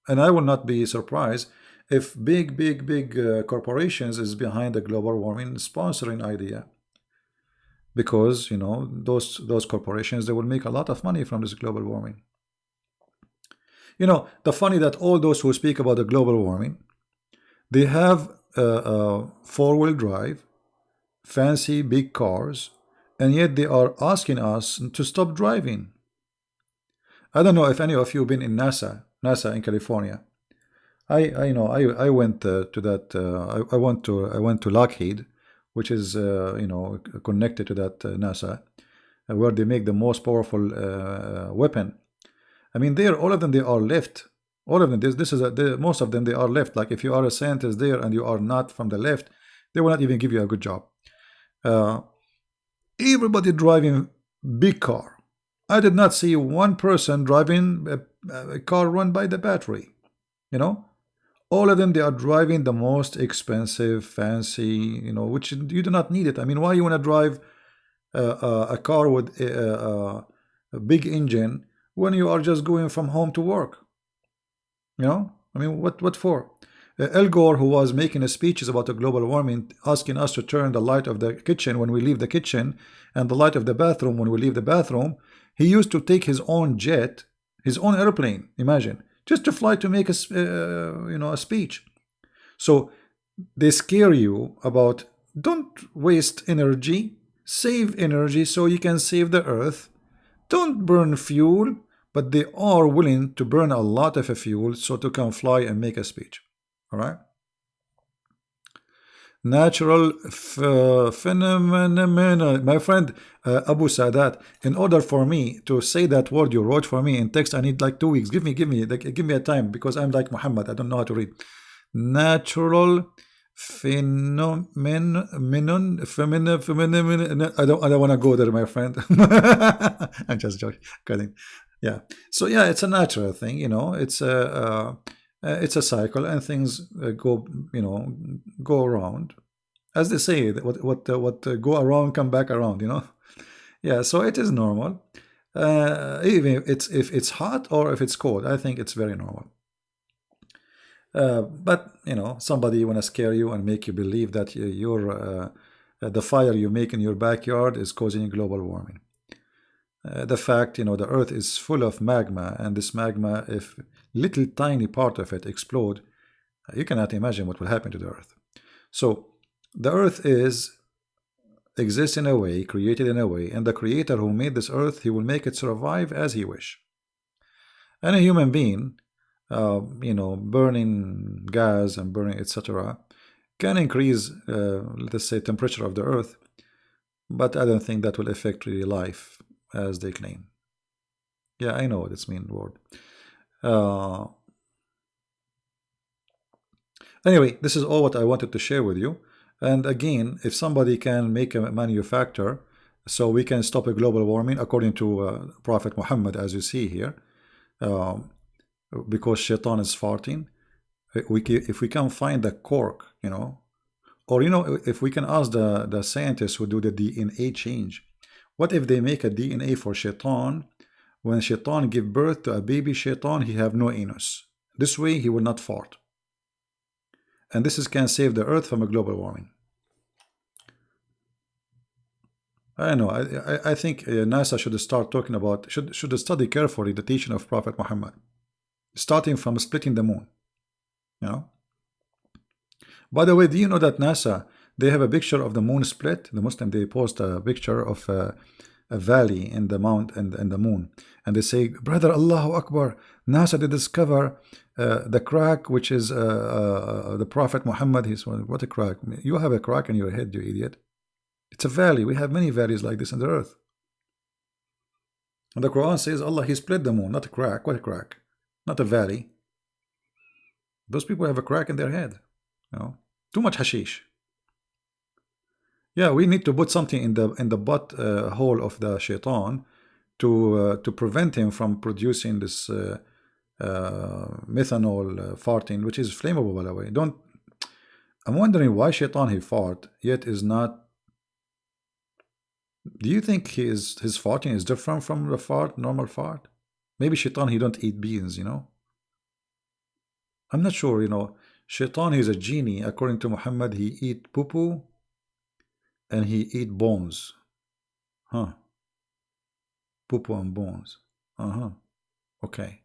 And I will not be surprised if big corporations is behind the global warming sponsoring idea, because those corporations, they will make a lot of money from this global warming. The funny that all those who speak about the global warming, they have 4-wheel drive, fancy big cars, and yet they are asking us to stop driving. I don't know if any of you been in NASA in California. I went to that. I went to Lockheed, which is connected to that NASA, where they make the most powerful weapon. I mean, there, all of them, they are left. All of them. This is most of them, they are left. Like, if you are a scientist there and you are not from the left, they will not even give you a good job. Everybody driving big car. I did not see one person driving a car run by the battery. All of them, they are driving the most expensive, fancy, which you do not need it. I mean, why you want to drive a car with a big engine when you are just going from home to work? I mean, what for? Al Gore, who was making speeches about the global warming, asking us to turn the light of the kitchen when we leave the kitchen and the light of the bathroom when we leave the bathroom, he used to take his own jet, his own airplane, imagine, just to fly to make a speech. So they scare you about, don't waste energy, save energy so you can save the earth, don't burn fuel, but they are willing to burn a lot of fuel so to come fly and make a speech. All right. Natural phenomenon, my friend Abu Sadat. In order for me to say that word you wrote for me in text, I need like 2 weeks. Give me a time, because I'm like Muhammad. I don't know how to read. Natural phenomenon. I don't want to go there, my friend. I'm just joking. Yeah. So yeah, it's a natural thing. It's a cycle, and things go around, as they say. What go around come back around. Yeah. So it is normal. Even if it's hot or if it's cold, I think it's very normal. But somebody want to scare you and make you believe that the fire you make in your backyard is causing global warming. The fact, the earth is full of magma, and this magma, if little tiny part of it explode, you cannot imagine what will happen to the earth. So the earth exists in a way, created in a way, and the creator who made this earth, he will make it survive as he wish. And a human being, burning gas and burning etc., can increase, let us say, temperature of the earth, but I don't think that will affect really life as they claim. Yeah, I know what it's mean word. Anyway, this is all what I wanted to share with you. And again, if somebody can make a manufacture so we can stop a global warming according to Prophet Muhammad, as you see here, because shaitan is farting, If we can find the cork, or if we can ask the scientists who do the DNA change, what if they make a DNA for shaitan? When shaitan give birth to a baby shaitan, he have no anus. This way he will not fart. And this can save the earth from a global warming. I know. I think NASA should start talking about, should study carefully the teaching of Prophet Muhammad, starting from splitting the moon. By the way, do you know that NASA, they have a picture of the moon split? The Muslim, they post a picture of a valley in the mount and the moon, and they say, brother, Allahu Akbar, NASA did discover the crack, which is the Prophet Muhammad. He's, what a crack. You have a crack in your head, you idiot. It's a valley. We have many valleys like this in the earth. And the Quran says Allah, he split the moon, not a crack. What a crack? Not a valley. Those people have a crack in their head. Too much hashish. Yeah, we need to put something in the butt hole of the shaitan to prevent him from producing this methanol farting, which is flammable, by the way. I'm wondering why shaitan he fart yet is not. Do you think his farting is different from the normal fart? Maybe shaitan he don't eat beans, I'm not sure, Shaitan he's a genie. According to Muhammad, he eat poo-poo and he eat bones. Poo-poo and bones. Okay.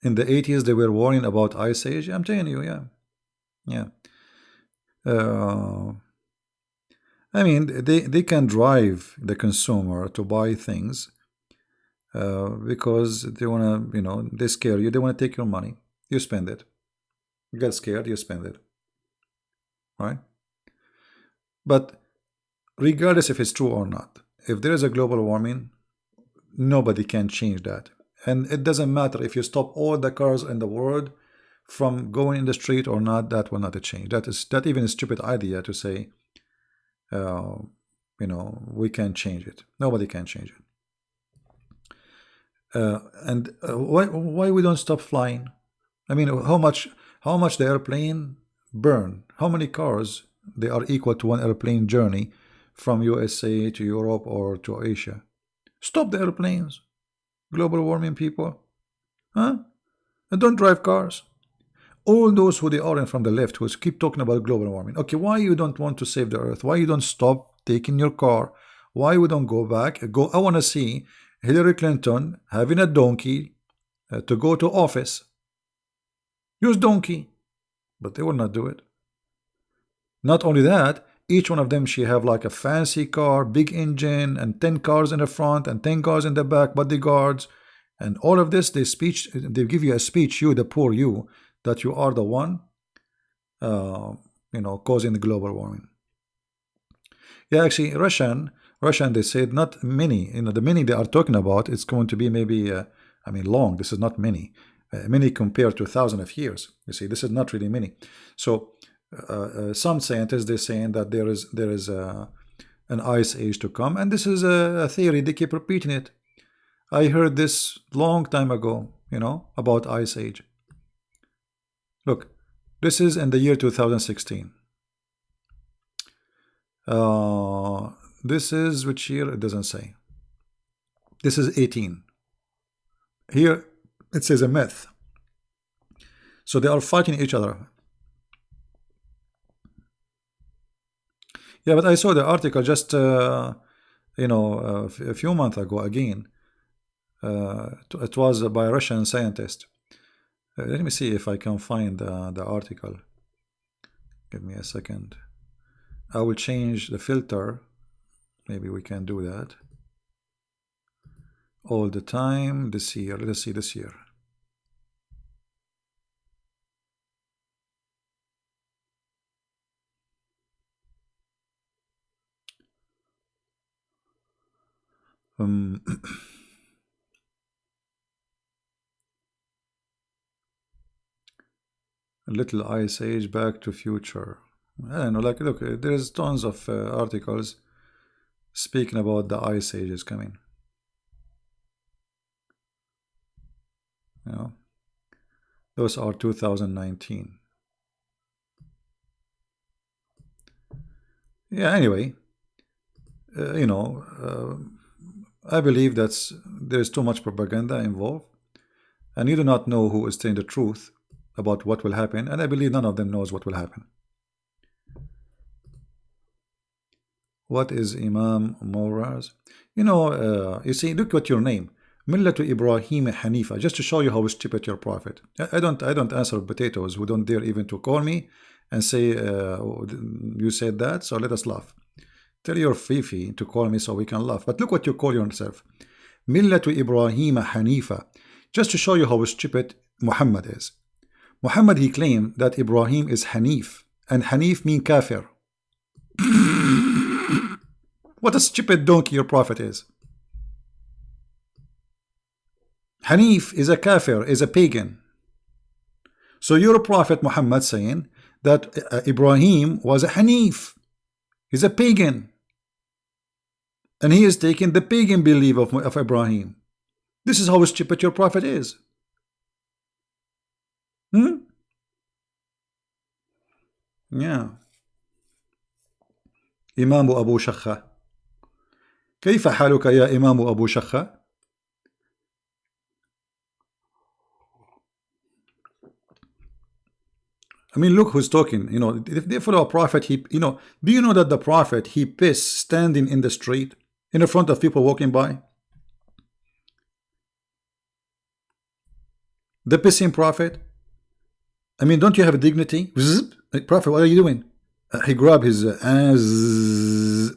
In the 80s they were warning about Ice Age. I'm telling you, yeah. I mean, they can drive the consumer to buy things because they want to, they scare you. They want to take your money. You spend it. You get scared, you spend it. Right? But regardless if it's true or not, if there is a global warming, nobody can change that. And it doesn't matter if you stop all the cars in the world from going in the street or not, that will not change. That even a stupid idea to say, we can change it. Nobody can change it. Why we don't stop flying? I mean, how much the airplane burn? How many cars they are equal to one airplane journey from USA to Europe or to Asia? Stop the airplanes, global warming people, and don't drive cars. All those who they are in from the left who keep talking about global warming. Okay, why you don't want to save the earth? Why you don't stop taking your car? Why we don't go back? I want to see Hillary Clinton having a donkey to go to office. Use donkey. But they will not do it. Not only that, each one of them, she have like a fancy car, big engine, and 10 cars in the front and 10 cars in the back, bodyguards, and all of this. They give you a speech, you, the poor you, that you are the one, causing the global warming. Yeah, actually, Russian, they said not many. The many they are talking about, it's going to be maybe, long. This is not many. Many compared to thousands of years. You see, this is not really many. So some scientists, they're saying that there is an ice age to come, and this is a theory. They keep repeating it. I heard this long time ago, about ice age. Look, this is in the year 2016. This is which year? It doesn't say. This is 18. Here it says a myth. So they are fighting each other. Yeah, but I saw the article just a few months ago again. It was by a Russian scientist. Let me see if I can find the article. Give me a second. I will change the filter. Maybe we can do that. All the time this year. Let's see this year. A little ice age, back to future. I don't know, like, look, there's tons of articles speaking about the ice age is coming. You know, those are 2019. Yeah, anyway, you know, I believe that there's too much propaganda involved, and you do not know who is telling the truth about what will happen, and I believe none of them knows what will happen. What is Imam Moraz? You know, you see, look at your name, Millatu Ibrahim Hanifa, just to show you how stupid your prophet. I don't answer potatoes who don't dare even to call me and say you said that, so let us laugh. Tell your Fifi to call me so we can laugh. But look what you call yourself, Millatu Ibrahim Hanifa, just to show you how stupid Muhammad is. Muhammad, he claimed that Ibrahim is Hanif, and Hanif mean kafir. What a stupid donkey your prophet is. Hanif is a kafir, is a pagan. So your prophet Muhammad saying that Ibrahim was a Hanif. He's a pagan. And he is taking the pagan belief of Ibrahim. This is how stupid your prophet is. Yeah. إمام أبو شخة. كيف حالك يا إمام أبو شخة؟ I mean, look who's talking. You know, if they follow a prophet, do you know that the prophet, he pissed standing in the street in the front of people walking by? The pissing prophet. I mean, don't you have a dignity? Prophet, what are you doing? He grabbed his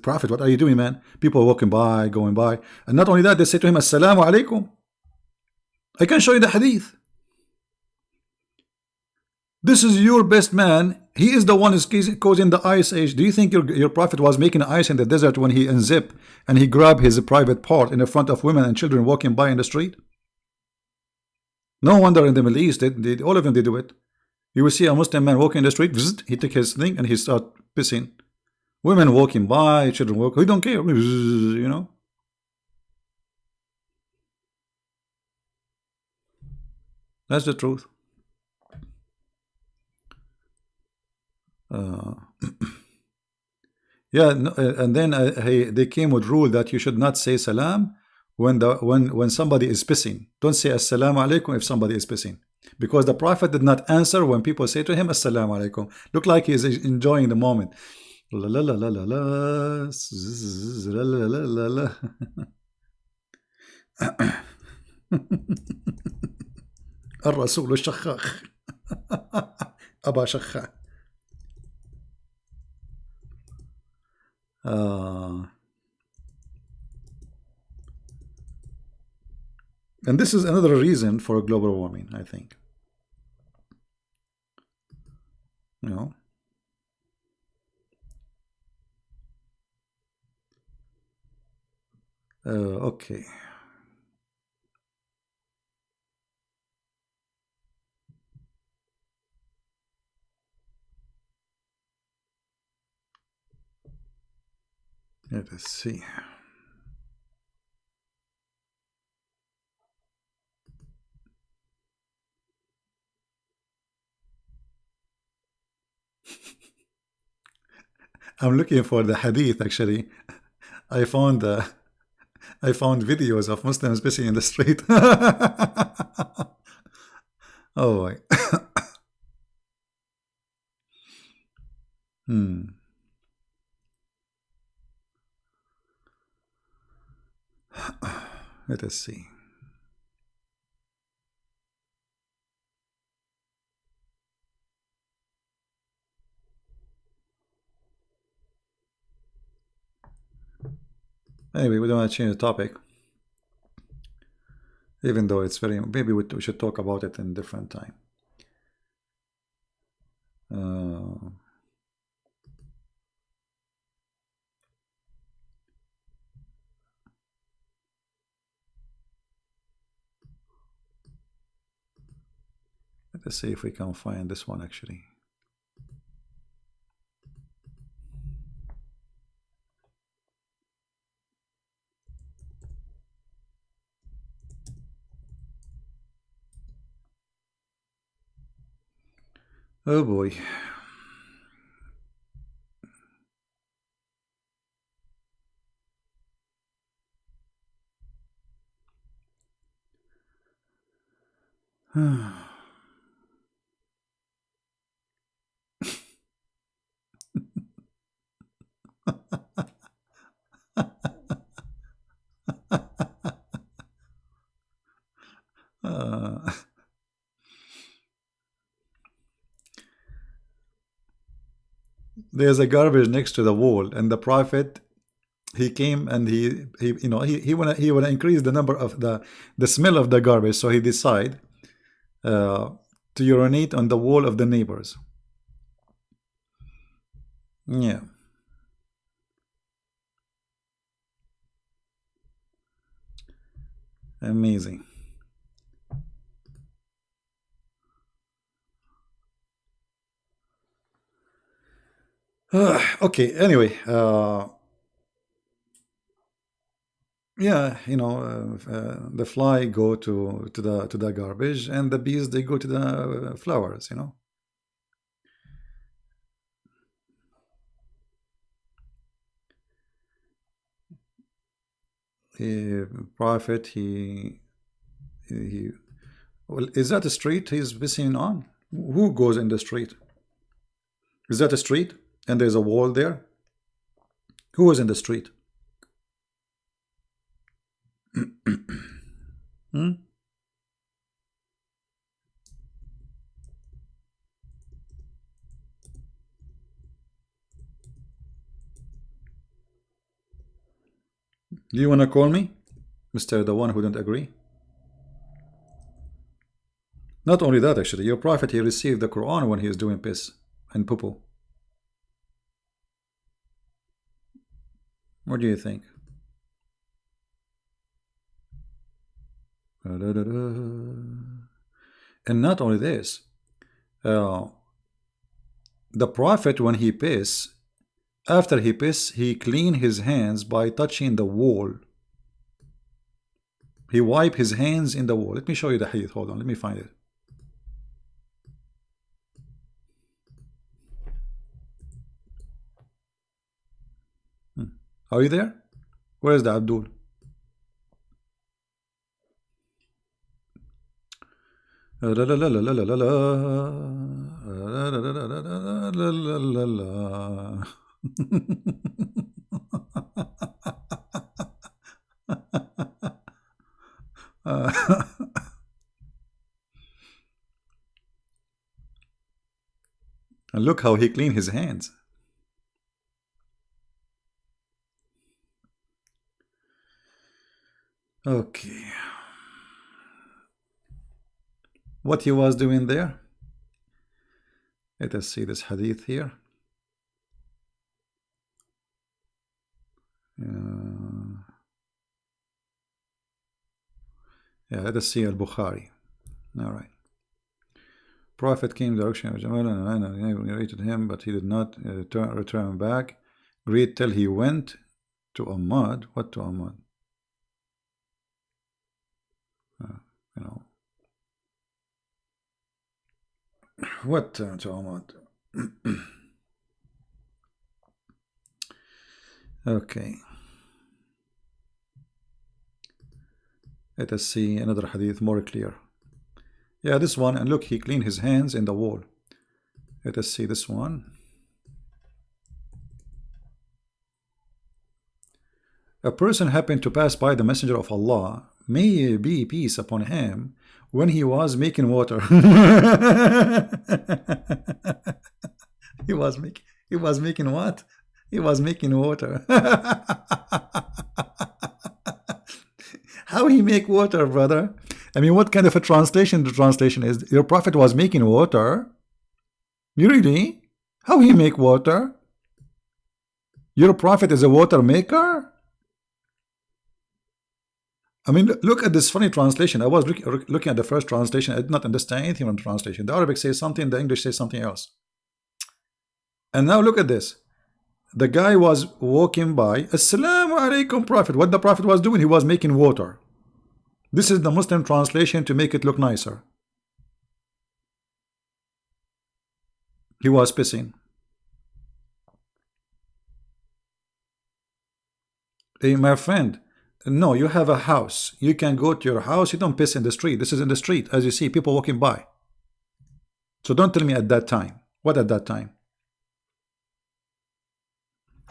prophet, what are you doing, man? People are walking by, going by. And not only that, they say to him, Assalamu alaikum. I can show you the hadith. This is your best man. He is the one who's causing the ice age. Do you think your prophet was making ice in the desert when he unzipped and he grabbed his private part in the front of women and children walking by in the street? No wonder in the Middle East, all of them, they do it. You will see a Muslim man walking in the street, he take his thing and he start pissing. Women walking by, children walking, he don't care, you know. That's the truth. Yeah, no, and then they came with rule that you should not say salam when somebody is pissing. Don't say assalamu alaikum if somebody is pissing, because the prophet did not answer when people say to him assalamu alaikum. Look like he is enjoying the moment. La la la la la la, la la la la. الرسول الشخاخ أبا شخاخ. And this is another reason for global warming, I think. You know. Okay. Let us see. I'm looking for the hadith actually. I found videos of Muslims pissing in the street. Oh boy. Let us see. Anyway, we don't want to change the topic, even though it's very. Maybe we should talk about it in a different time. Let us see if we can find this one actually. Oh boy. Uh, there's a garbage next to the wall, and the prophet, he came and he you know he wanna increase the number of the smell of the garbage, so he decide uh, to urinate on the wall of the neighbors. Yeah, amazing. Okay, anyway, yeah, the fly go to the garbage, and the bees, they go to the flowers. The prophet, he well, is that a street he's pissing on? Who goes in the street? Is that a street and there's a wall there? Who is in the street? Hmm? Do you want to call me, Mr. the one who didn't agree? Not only that, actually, your prophet, he received the Quran when he is doing piss and poo-poo. What do you think? And not only this, uh, the prophet, when he piss, after he piss, he clean his hands by touching the wall. He wipe his hands in the wall. Let me show you the hadith. Hold on, let me find it. Are you there? Where is the Abdul? And look how he cleaned his hands. Okay. What he was doing there? Let us see this hadith here. Yeah, let us see Al-Bukhari. All right. Prophet came in the direction of Jamal and narrated him, but he did not return back. Great till he went to Ahmad. What to Ahmad? You know. What to Ahmad? Okay. Let us see another hadith more clear. Yeah, this one, and look, he cleaned his hands in the wall. Let us see this one. A person happened to pass by the Messenger of Allah, may be peace upon him, when he was making water. he was making what? He was making water. How he make water, brother? I mean, what kind of a translation the translation is? Your prophet was making water? You really? How he make water? Your prophet is a water maker? I mean, look at this funny translation. I was looking at the first translation. I did not understand anything from the translation. The Arabic says something, the English says something else. And now look at this. The guy was walking by. Assalamu alaikum, Prophet. What the Prophet was doing? He was making water. This is the Muslim translation to make it look nicer. He was pissing. Hey, my friend, no, you have a house. You can go to your house. You don't piss in the street. This is in the street, as you see, people walking by. So don't tell me at that time. What at that time?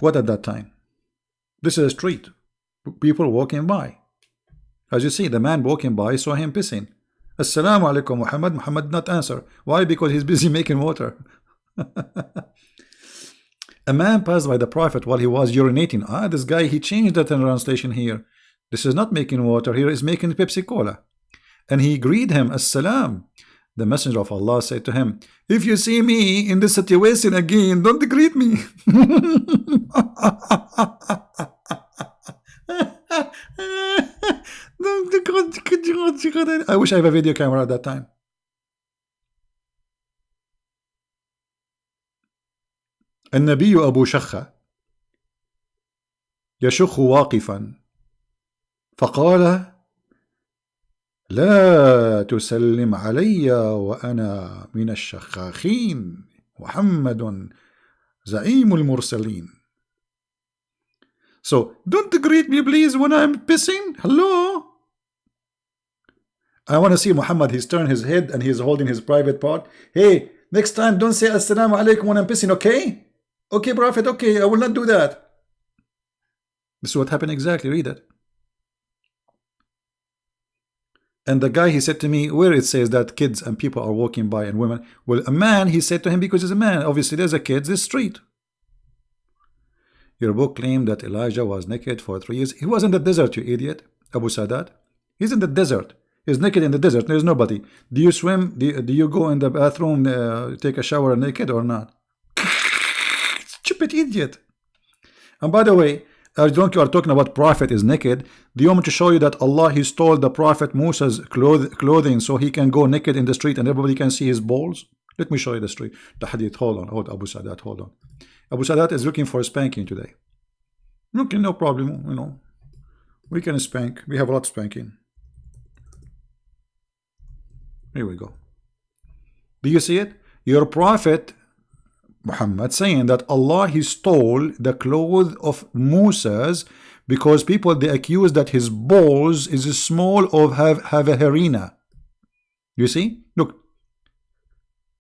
What at that time? This is a street. People walking by. As you see, the man walking by saw him pissing. Assalamu alaikum, Muhammad. Muhammad did not answer. Why? Because he's busy making water. A man passed by the Prophet while he was urinating. This guy, he changed the translation here. This is not making water. Here is making Pepsi Cola. And he greeted him, Assalam. The Messenger of Allah said to him, if you see me in this situation again, don't greet me. I wish I have a video camera at that time. النبي أبو شخة يشخ واقفا فقال لا تسلم علي وأنا من الشخاخين محمد زعيم المرسلين. So don't greet me please when I'm pissing. Hello. I want to see Muhammad. He's turned his head and he's holding his private part. Hey, next time don't say assalamu alaikum when I'm pissing, okay? Okay, Prophet, okay, I will not do that. This is what happened exactly. Read it. And the guy, he said to me, where it says that kids and people are walking by and women. Well, a man, he said to him, because he's a man. Obviously, there's a kid, this street. Your book claimed that Elijah was naked for 3 years. He was in the desert, you idiot, Abu Sadat. He's in the desert. He's naked in the desert. There's nobody. Do you swim? Do you go in the bathroom, take a shower naked or not? Stupid idiot. And by the way, as long as you are talking about Prophet is naked, do you want me to show you that Allah, he stole the Prophet Musa's clothing so he can go naked in the street and everybody can see his balls? Let me show you the street. The hadith. Hold on. Hold Abu Sadat. Hold on. Abu Sadat is looking for a spanking today. Okay, no problem. You know, we can spank. We have a lot of spanking. Here we go. Do you see it? Your Prophet Muhammad saying that Allah, he stole the clothes of Moses because people, they accuse that his balls is small or have a harina. You see? Look,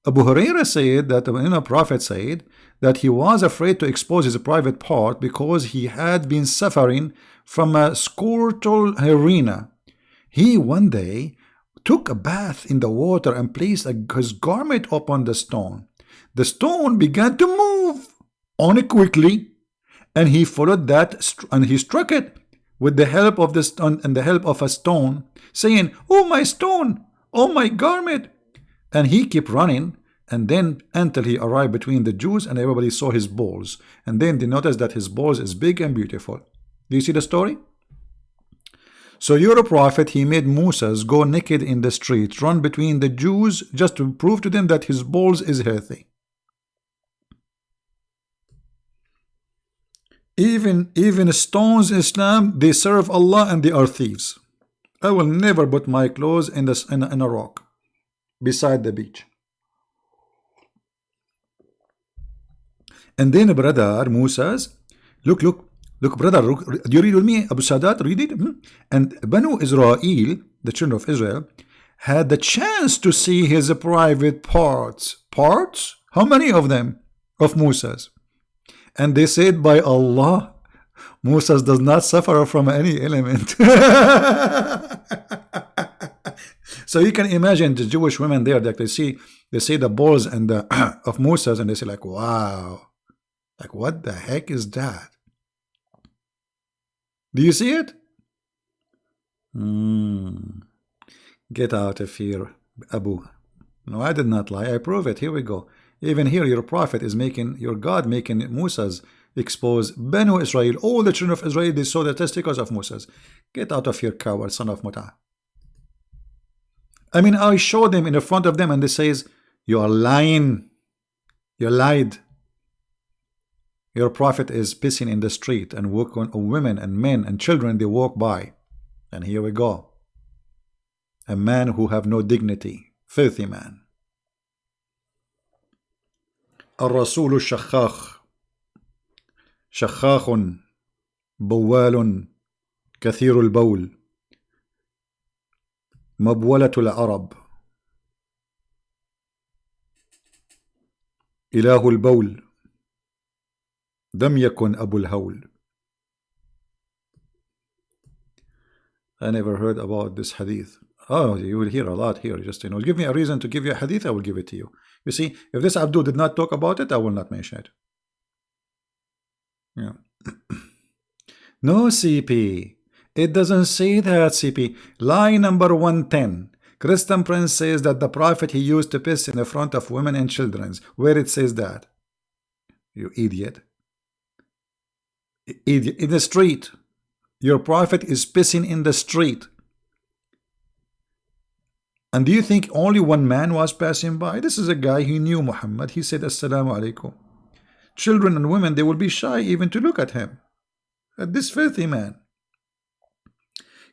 Abu Huraira said that, Prophet said that he was afraid to expose his private part because he had been suffering from a scrotal harina. He one day took a bath in the water and placed his garment upon the stone. The stone began to move on it quickly, and he followed that and he struck it with the help of the stone and the help of a stone, saying, "Oh my stone, oh my garment!" And he kept running, and then until he arrived between the Jews, and everybody saw his balls, and then they noticed that his balls is big and beautiful. Do you see the story? So your Prophet, he made Moses go naked in the street, run between the Jews just to prove to them that his balls is healthy. Even stones in Islam, they serve Allah and they are thieves. I will never put my clothes in a rock beside the beach. And then brother Moses, look, brother, do you read with me? Abu Sadat, read it. And Banu Israel, the children of Israel, had the chance to see his private parts. Parts? How many of them? Of Moses. And they said, by Allah, Moses does not suffer from any element. So you can imagine the Jewish women there that they see the balls and the of Moses, and they say like, wow, like what the heck is that? Do you see it? Get out of here, Abu. No, I did not lie. I prove it. Here we go. Even here, your Prophet is making, your God making Moses expose Banu Israel. All the children of Israel, they saw the testicles of Moses. Get out of here, coward, son of Muta. I mean, I showed them in front of them, and they says, you are lying. You lied. Your Prophet is pissing in the street, and women and men and children, they walk by. And here we go. A man who have no dignity. Filthy man. الرسول الشخاخ شخاخ بوال كثير البول مبولة العرب إله البول لم يكن أبو الهول. I never heard about this hadith. Oh, you will hear a lot here. Just, give me a reason to give you a hadith, I will give it to you. You see, if this Abdul did not talk about it, I will not mention it. Yeah. No, CP. It doesn't say that, CP. Lie number 110. Christian Prince says that the Prophet, he used to piss in the front of women and children. Where it says that? You idiot. Idiot. In the street. Your Prophet is pissing in the street. And do you think only one man was passing by? This is a guy, he knew Muhammad. He said, Assalamu alaikum. Children and women, they will be shy even to look at him. At this filthy man.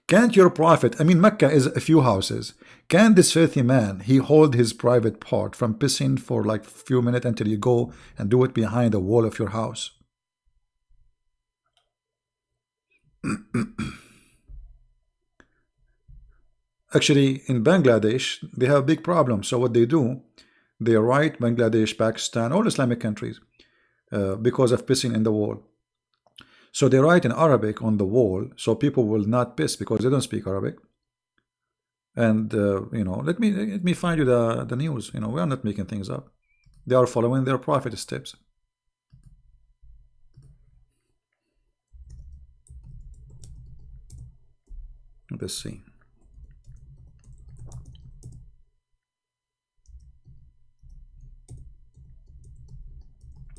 Can't your Prophet, I mean, Mecca is a few houses. Can this filthy man, he hold his private part from pissing for like a few minutes until you go and do it behind the wall of your house? Actually, in Bangladesh, they have a big problem. So what they do, they write Bangladesh, Pakistan, all Islamic countries, because of pissing in the wall. So they write in Arabic on the wall, so people will not piss because they don't speak Arabic. And let me find you the news. We are not making things up. They are following their Prophet's steps. Let's see.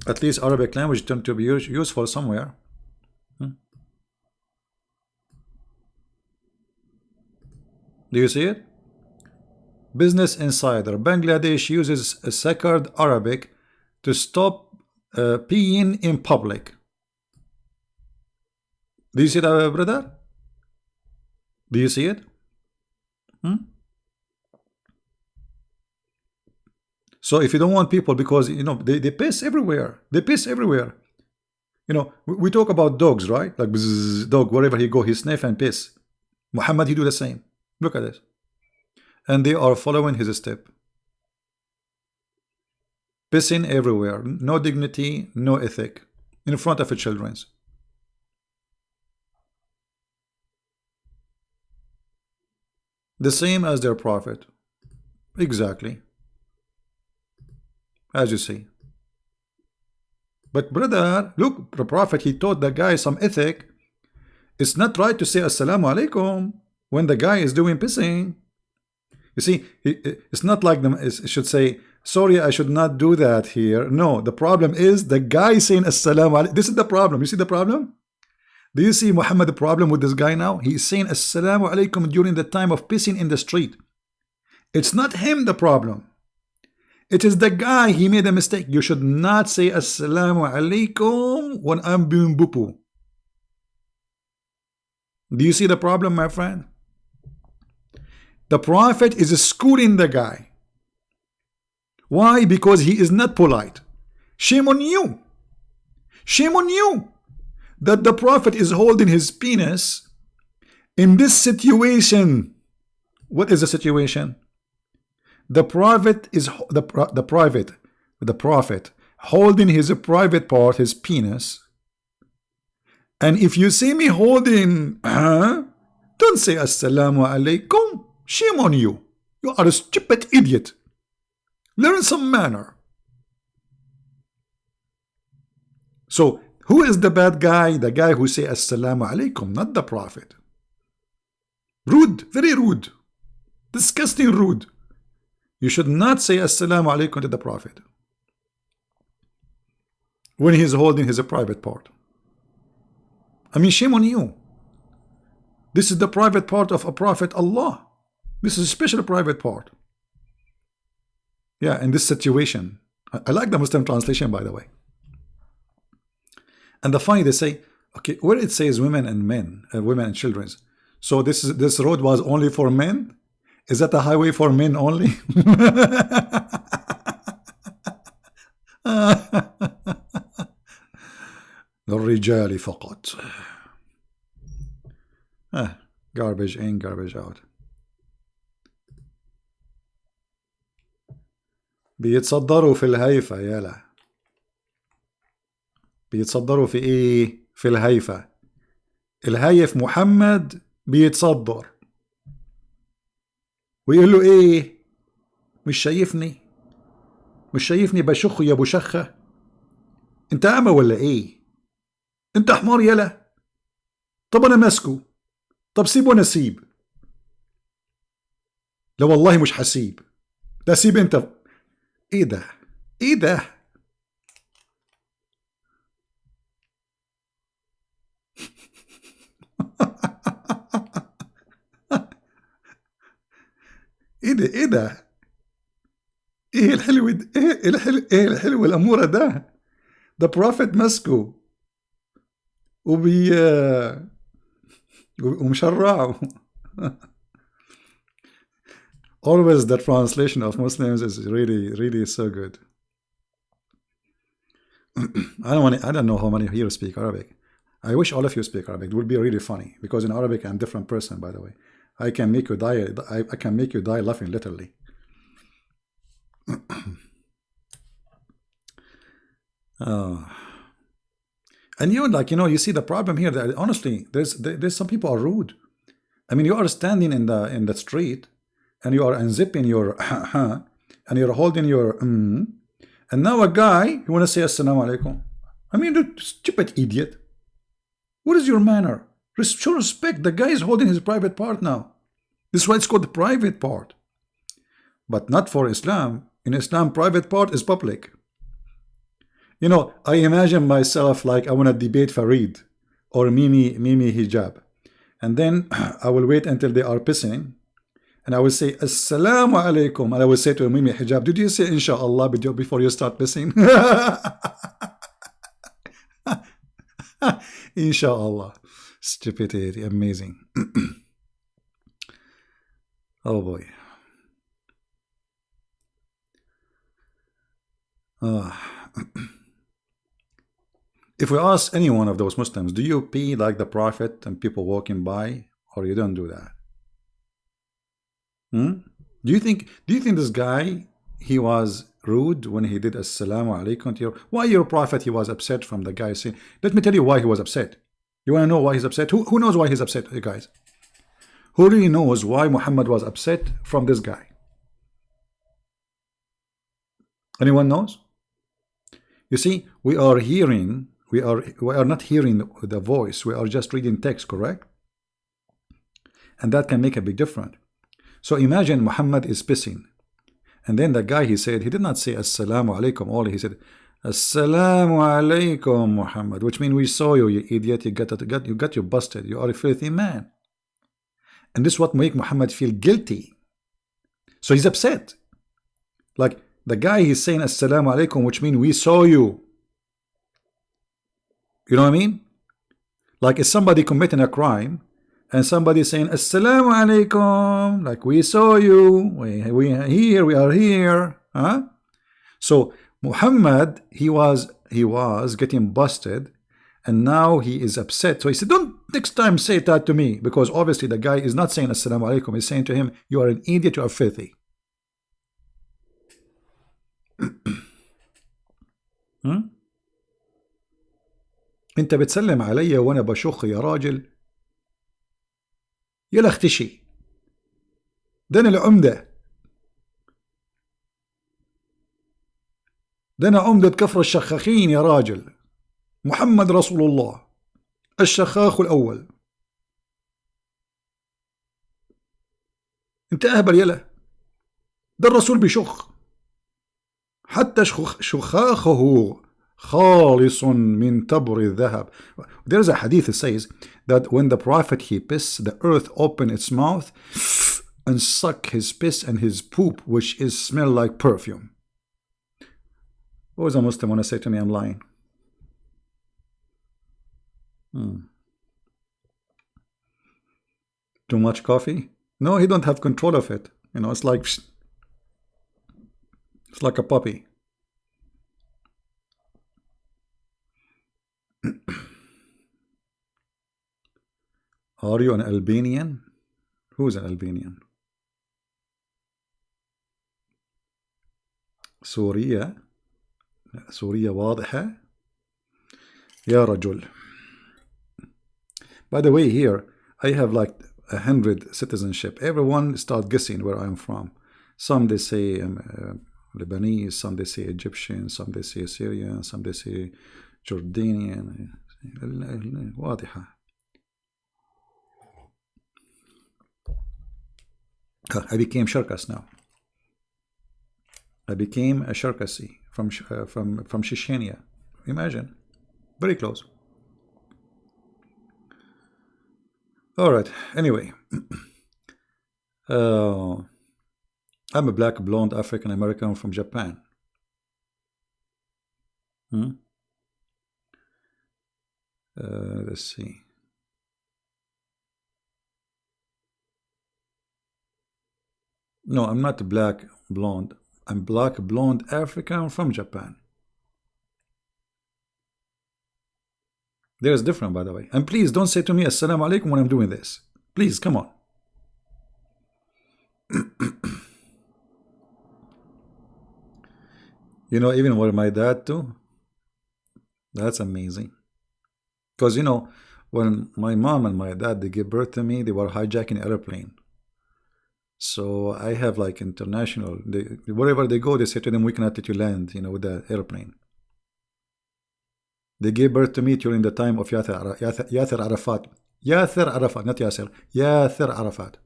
At least Arabic language tend to be useful somewhere. Do you see it? Business Insider. Bangladesh uses a sacred Arabic to stop peeing in public. Do you see that, brother? Do you see it? So if you don't want people, because they piss everywhere. They piss everywhere. We talk about dogs, right? Like bzzz, dog, wherever he go, he sniff and piss. Muhammad, he do the same. Look at this. And they are following his step. Pissing everywhere. No dignity, no ethic. In front of the children. The same as their Prophet. Exactly. As you see. But brother, look, the Prophet, he taught the guy some ethic. It's not right to say Assalamu alaikum when the guy is doing pissing. You see, it's not like it should say, sorry, I should not do that here. No, the problem is the guy saying Assalamu alaikum. This is the problem. You see the problem? Do you see Muhammad the problem with this guy now? He's saying Assalamu alaikum during the time of pissing in the street. It's not him the problem. It is the guy, he made a mistake. You should not say Assalamu alaikum when I'm doing bupu. Do you see the problem, my friend? The Prophet is schooling the guy. Why? Because he is not polite. Shame on you. Shame on you that the Prophet is holding his penis in this situation. What is the situation? The Prophet is the Prophet holding his private part, his penis. And if you see me holding, don't say Assalamu alaikum. Shame on you. You are a stupid idiot. Learn some manner. So, who is the bad guy? The guy who say Assalamu alaikum, not the Prophet. Rude, very rude. Disgusting rude. You should not say Assalamu alaikum to the Prophet when he is holding his private part. I mean, shame on you. This is the private part of a Prophet Allah. This is a special private part. Yeah, in this situation. I like the Muslim translation, by the way. And the funny, they say, okay, where it says women and men, women and children. So this road was only for men? Is that a highway for men only? للرجال فقط. garbage in garbage out. بيتصدروا في الهيفا يالا. بيتصدروا في ايه؟ في الهيفا. الهيف محمد بيتصدر ويقول له ايه؟ مش شايفني؟ مش شايفني بشخ يا ابو شخه؟ انت اعمى ولا ايه؟ انت حمار يالا. طب انا ماسكه. طب سيب وانا سيب. لا والله مش هسيب. ده سيب انت. ايه ده؟ ايه ده؟ ايه ده؟ ايه ده؟ ايه الحلو ده؟ ايه الحلو؟ ايه الحلو الاموره ده؟ ده بروفيت ماسكه وبي ومشرعه. Always the translation of Muslims is really so good. I don't know how many here speak Arabic. I wish all of you speak Arabic. It would be really funny because in Arabic I'm a different person, by the way. I can make you die. I can make you die laughing literally. And you see the problem here that honestly, there's some people are rude. I mean, you are standing in the street and you are unzipping your and you're holding your and now a guy you want to say assalamu alaikum. I mean, you stupid idiot. What is your manner? Show respect. The guy is holding his private part now. This is why it's called the private part. But not for Islam. In Islam, private part is public. You know, I imagine myself like I want to debate Farid or Mimi Hijab. And then I will wait until they are pissing. And I will say, Assalamu alaikum. And I will say to Mimi Hijab, did you say Inshallah before you start pissing? Inshallah. Stupidity. Amazing. Oh boy. If we ask any one of those Muslims, do you pee like the Prophet and people walking by, or you don't do that? Do you think this guy, he was rude when he did Assalamu alaikum to you? Why your Prophet, he was upset from the guy saying, let me tell you why he was upset. You want to know why he's upset? Who knows why he's upset, you guys? Who really knows why Muhammad was upset from this guy? Anyone knows? You see, we are not hearing the voice. We are just reading text, correct? And that can make a big difference. So imagine Muhammad is pissing. And then the guy, he did not say Assalamu alaikum only. He said, Assalamu alaikum Muhammad, which means we saw you, you idiot. You got you busted. You are a filthy man. And this is what make Muhammad feel guilty. So he's upset. Like the guy, he's saying Assalamu alaikum, which means we saw you. You know what I mean? Like if somebody committing a crime and somebody saying Assalamu alaikum, like we saw you, we are here, huh? So Muhammad, he was getting busted, and now he is upset. So he said, don't next time say that to me, because obviously the guy is not saying Assalamu alaikum. He's saying to him, you are an idiot, you are filthy. انت بتسلم عليا وانا بشخ يا راجل. يلا اختشي. ده انا العمدة. ده انا عمدة كفر الشخاخين يا راجل. محمد رسول الله الشخاخ الاول. انت اهبل يلا. ده الرسول بيشخ. حتى شخاخه خالص من تبر الذهب. There's a hadith that says that when the prophet he piss, the earth open its mouth and suck his piss and his poop, which is smell like perfume. What was a Muslim want to say to me? I'm lying. Too much coffee? No, he don't have control of it. You know, it's like a puppy. Are you an Albanian? Who's an Albanian? سوريا. سوريا واضحة يا رجل. By the way, here I have like 100 citizenship. Everyone start guessing where I'm from. Some they say Lebanese, some they say Egyptian, some they say Syrian, some they say Jordanian. واضحة. I became Sharkas now. I became a Sharkasi from Chechnya. Imagine, very close. All right. Anyway, I'm a black, blonde, African American from Japan. Let's see. No, I'm not black, blonde. I'm black, blonde, African from Japan. There's different, by the way. And please don't say to me Assalamu alaikum when I'm doing this. Please, come on. You know, even what my dad do? That's amazing. Because, you know, when my mom and my dad, they gave birth to me, they were hijacking an airplane. So I have like international, wherever they go, they say to them, we cannot let you land, you know, with the airplane. They gave birth to me during the time of Yasser Arafat. Yasser Arafat, not Yasser. Yasser Arafat.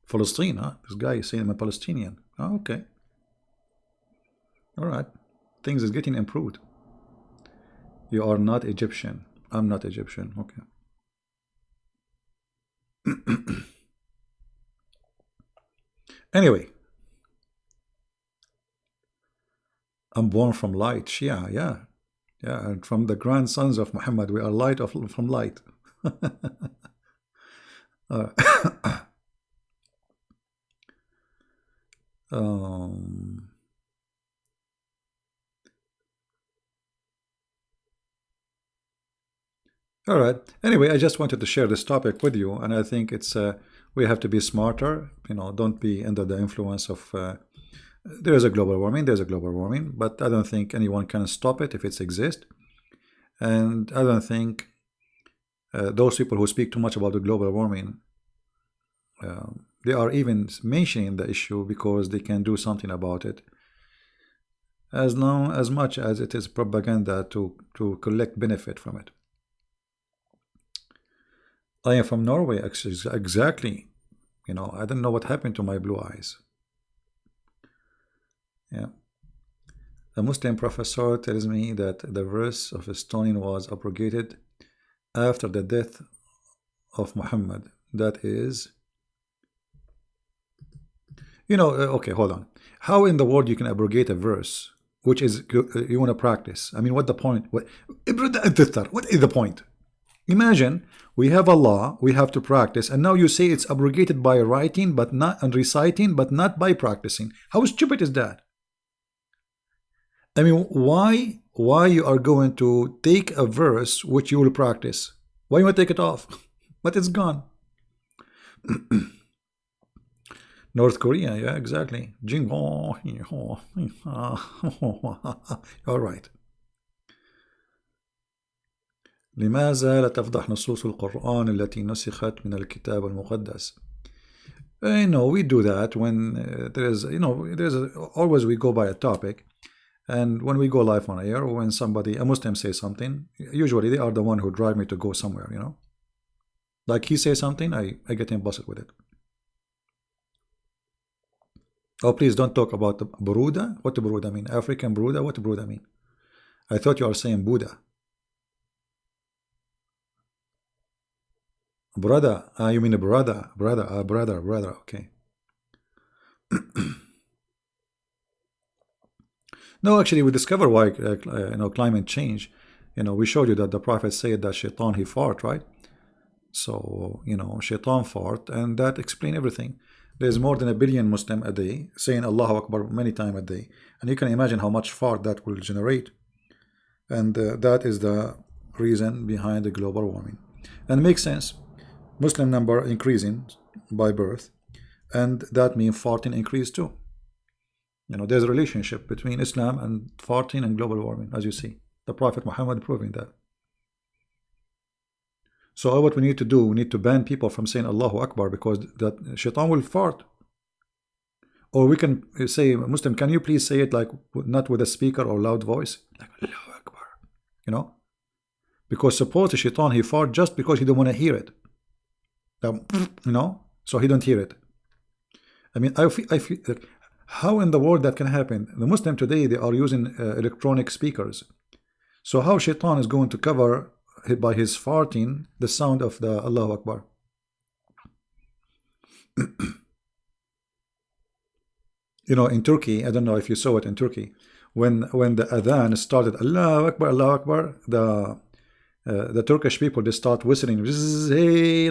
Palestine, huh? This guy is saying I'm a Palestinian. Oh, okay. All right. Things is getting improved. You are not Egyptian. I'm not Egyptian. Okay. Anyway, I'm born from light. Shia, yeah. Yeah, and from the grandsons of Muhammad, we are light from light. All right. Anyway, I just wanted to share this topic with you, and I think it's we have to be smarter. You know, don't be under the influence of. There is a global warming. There's a global warming, but I don't think anyone can stop it if it exists. And I don't think those people who speak too much about the global warming, they are even mentioning the issue because they can do something about it. As much as it is propaganda to collect benefit from it. I am from Norway, exactly. You know, I don't know what happened to my blue eyes. Yeah. A Muslim professor tells me that the verse of stoning was abrogated after the death of Muhammad. That is, you know, okay, hold on. How in the world you can abrogate a verse which is you want to practice? I mean, what the point? What is the point? Imagine we have a law we have to practice, and now you say it's abrogated by writing, but not and reciting, but not by practicing. How stupid is that? I mean, why you are going to take a verse which you will practice? Why you want to take it off? But it's gone. North Korea, yeah, exactly. All right. لماذا لا تفضح نصوص القرآن التي نسخت من الكتاب المقدس? You know, we do that when there is, you know, always we go by a topic. And when we go live on air, or when somebody, a Muslim says something, usually they are the one who drive me to go somewhere, you know. Like he says something, I get him busted with it. Oh, please don't talk about the Buruda. What the Buruda mean? African Buruda? What the Buruda mean? I thought you are saying Buddha. Brother. You mean a brother. Brother. Okay. No, actually, we discover why, you know, climate change. You know, we showed you that the Prophet said that Shaitan, he fart, right? So, you know, Shaitan fart, and that explains everything. There's more than 1 billion Muslim a day saying Allahu Akbar many times a day. And you can imagine how much fart that will generate. And that is the reason behind the global warming. And it makes sense. Muslim number increasing by birth, and that means farting increase too. You know, there's a relationship between Islam and farting and global warming, as you see. The Prophet Muhammad proving that. So what we need to do, we need to ban people from saying Allahu Akbar, because that shaitan will fart. Or we can say, Muslim, can you please say it like not with a speaker or loud voice, like Allahu Akbar, you know? Because suppose the shaitan, he fart just because he don't want to hear it, you know, so he don't hear it. I mean, I feel like, how in the world that can happen? The Muslim today, they are using electronic speakers. So how shaitan is going to cover by his farting the sound of the Allahu Akbar? You know, in Turkey, I don't know if you saw it in Turkey, when the adhan started, Allahu Akbar, Allahu Akbar, the Turkish people, they start whistling,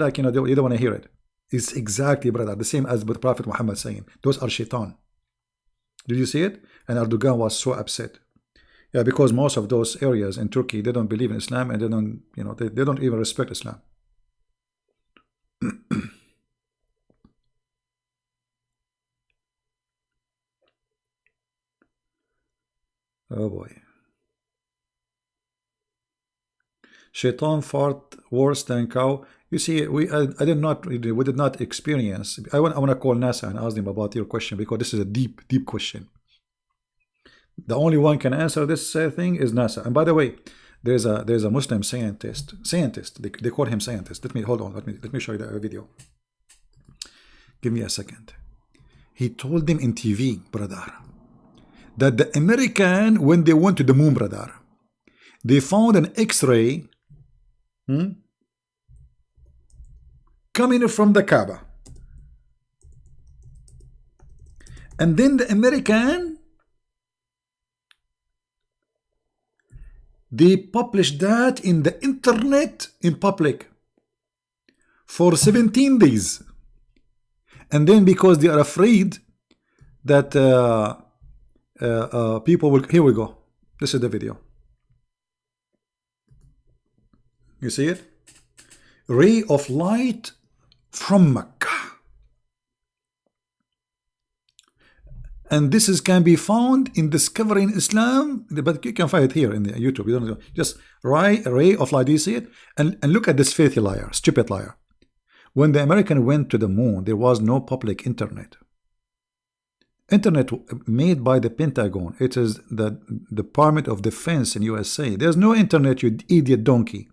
like, you know, they don't want to hear it. It's exactly, brother, the same as the Prophet Muhammad saying, those are shaitan. Did you see it? And Erdogan was so upset. Yeah, because most of those areas in Turkey, they don't believe in Islam, and they don't, you know, they don't even respect Islam. Oh boy. Shaitan fart worse than cow. You see, we did not experience. I want to call NASA and ask them about your question, because this is a deep question. The only one can answer this thing is NASA. And by the way, there's a Muslim scientist. They call him scientist. Hold on. Let me show you the video. Give me a second. He told them in TV, brother, that the American, when they went to the moon, brother, they found an X-ray coming from the Kaaba, and then the American, they published that in the internet in public for 17 days. And then because they are afraid that people will, here we go. This is the video. You see it? Ray of light from Mecca. And this can be found in Discovering Islam, but you can find it here in the YouTube. You don't know. Just ray of light. Do you see it? And look at this filthy liar, stupid liar. When the American went to the moon, there was no public internet. Internet made by the Pentagon. It is the Department of Defense in USA. There's no internet, you idiot donkey.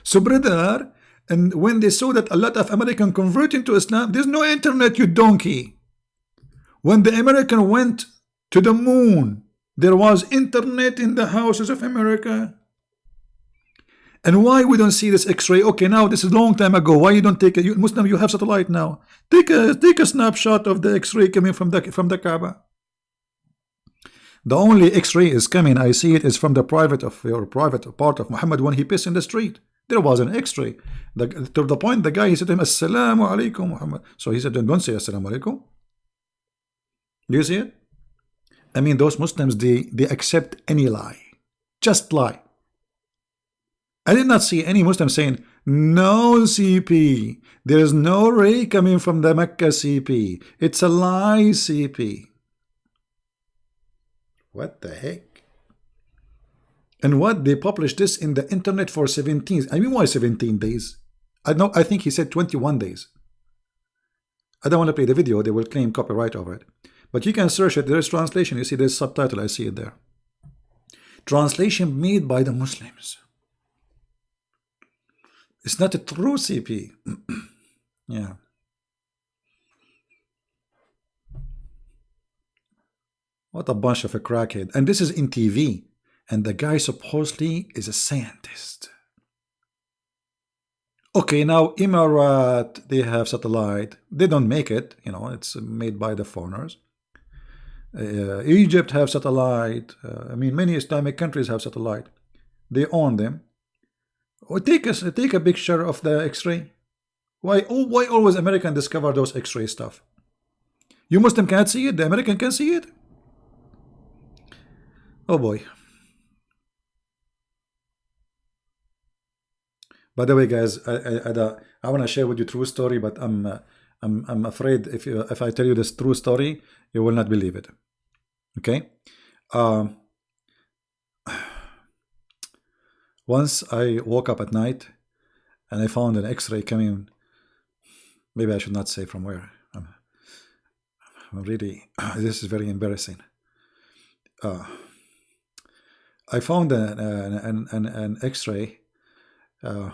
So, brother, and when they saw that a lot of Americans converting to Islam, there's no internet, you donkey. When the American went to the moon, there was internet in the houses of America. And why we don't see this X-ray? Okay, now this is a long time ago. Why you don't take it? Muslim, you have satellite now. Take a snapshot of the X-ray coming from the Kaaba. The only X-ray is coming, I see it, is from the private part of Muhammad when he pissed in the street. There was an X-ray. To the point, the guy, he said to him, Assalamu alaikum, Muhammad. So he said, don't say Assalamu alaikum. Do you see it? I mean, those Muslims, they accept any lie. Just lie. I did not see any Muslim saying, no CP. There is no ray coming from the Mecca CP. It's a lie CP. What the heck? And what? They published this in the internet for 17. I mean, why 17 days? I think he said 21 days. I don't want to play the video. They will claim copyright over it. But you can search it. There is translation. You see there's subtitle. I see it there. Translation made by the Muslims. It's not a true CP. Yeah. What a bunch of a crackhead. And this is in TV. And the guy supposedly is a scientist. Okay, now Emirat, they have satellite. They don't make it. You know, it's made by the foreigners. Egypt have satellite. I mean, many Islamic countries have satellite. They own them. Or take a picture of the X-ray. Why always American discover those X-ray stuff? You Muslim can't see it. The American can see it. Oh boy. By the way, guys, I want to share with you true story, but I'm afraid if I tell you this true story, you will not believe it. Okay. Um, Once I woke up at night and I found an X-ray coming. Maybe I should not say from where. I'm really. This is very embarrassing. Uh, I found an X-ray uh,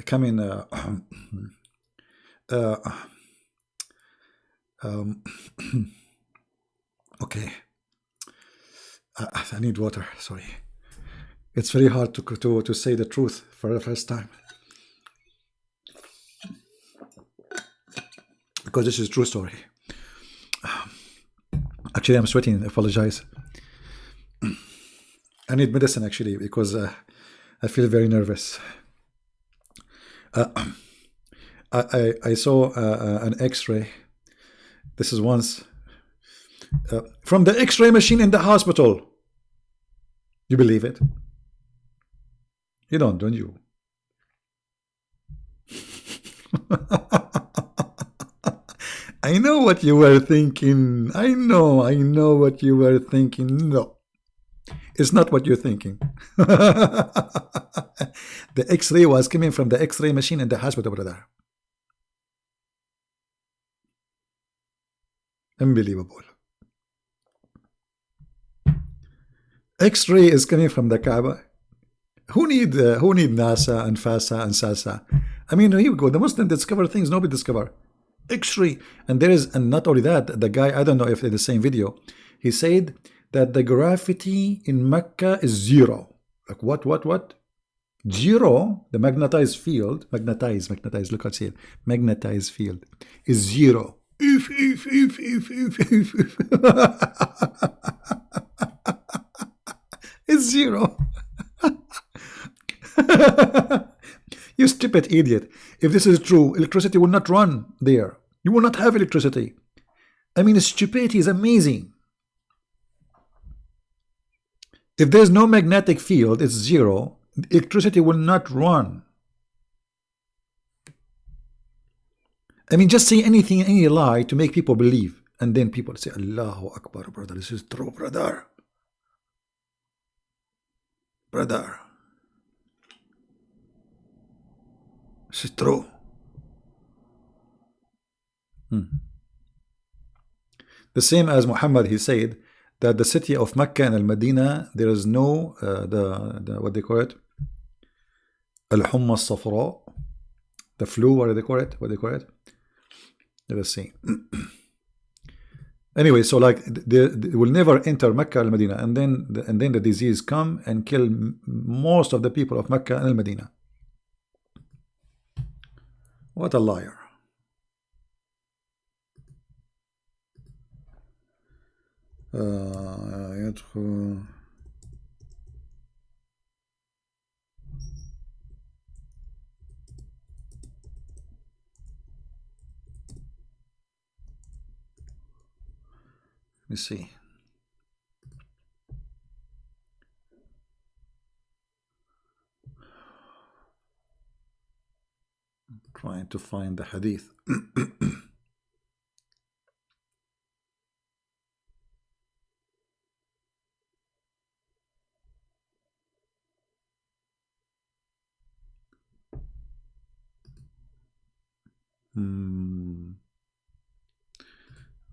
coming. Uh, um, okay. I need water. Sorry. It's very hard to say the truth for the first time, because this is a true story. Actually, I'm sweating. I apologize. I need medicine actually, because I feel very nervous. I saw an X-ray. This is once from the X-ray machine in the hospital. You believe it? You don't you? I know what you were thinking. I know what you were thinking. No, it's not what you're thinking. The X-ray was coming from the X-ray machine in the hospital, brother. Unbelievable. X-ray is coming from the Kaaba. Who need NASA and FASA and SASA? I mean, here we go. The Muslim discover things nobody discover. X-ray. And there is, and not only that, the guy, I don't know if it's the same video, he said that the gravity in Mecca is zero. Like what? Zero, the magnetized field, magnetized, look at it, magnetized field is zero. If. It's zero. You stupid idiot. If this is true, electricity will not run there. You will not have electricity. I mean, stupidity is amazing. If there's no magnetic field, it's zero. Electricity will not run. I mean, just say anything, any lie to make people believe. And then people say, Allahu Akbar, brother. This is true, brother. Brother. This is true. The same as Muhammad, he said that the city of Mecca and Al-Medina, there is no, the what they call it? Al-Humma Safra. The flu, what do they call it? Let us see. Anyway, so like they will never enter Mecca and Medina, and then the disease come and kill most of the people of Mecca and Medina. What a liar. يدخل Let me see. I'm trying to find the hadith.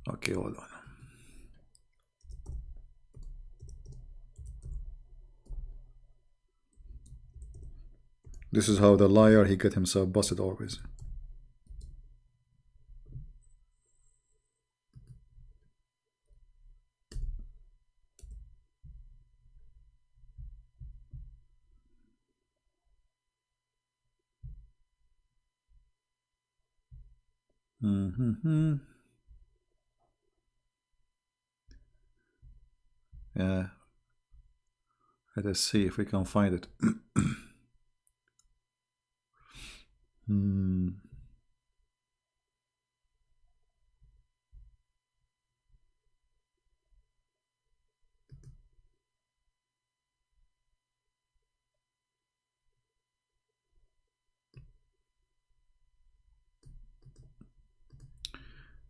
Okay, hold on. This is how the liar, he get himself busted always. Yeah. Let us see if we can find it.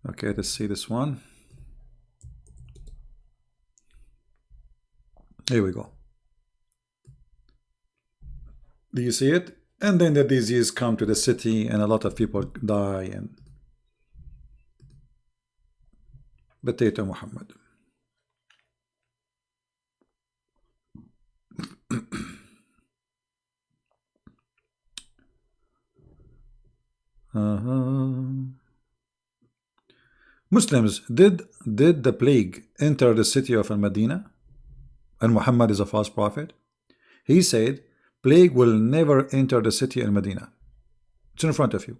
Okay, let's see this one. Here we go. Do you see it? And then the disease come to the city and a lot of people die. And potato Muhammad. Muslims, did the plague enter the city of Al-Medina? And Muhammad is a false prophet? He said, plague will never enter the city Al-Medina. It's in front of you.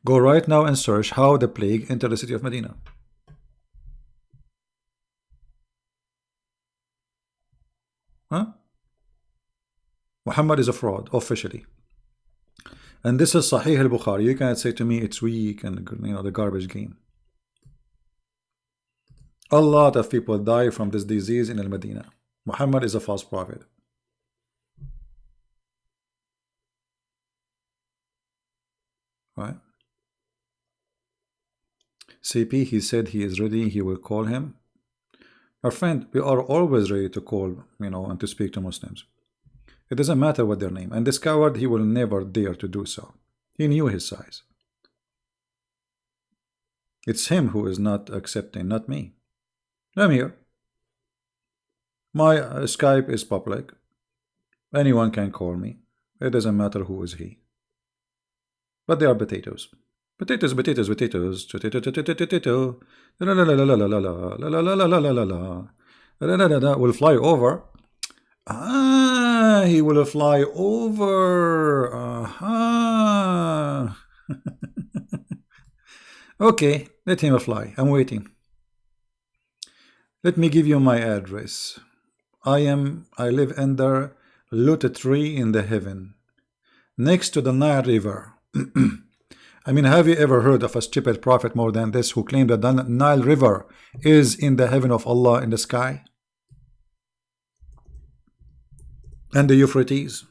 Go right now and search how the plague entered the city of Medina. Huh? Muhammad is a fraud, officially. And this is Sahih al-Bukhari. You cannot say to me it's weak and, you know, the garbage game. A lot of people die from this disease in Al-Medina. Muhammad is a false prophet. Right? CP, he said he is ready. He will call him. Our friend, we are always ready to call, you know, and to speak to Muslims. It doesn't matter what their name. And this coward, he will never dare to do so. He knew his size. It's him who is not accepting, not me. I'm here. My Skype is public. Anyone can call me. It doesn't matter who is he. But they are potatoes. Potatoes, potatoes, potatoes. Potato. Will fly over. Ah, he will fly over. Aha. Okay, let him fly. I'm waiting. Let me give you my address. I live under Lut tree in the heaven, next to the Nile River. I mean, have you ever heard of a stupid prophet more than this who claimed that the Nile River is in the heaven of Allah in the sky? And the Euphrates.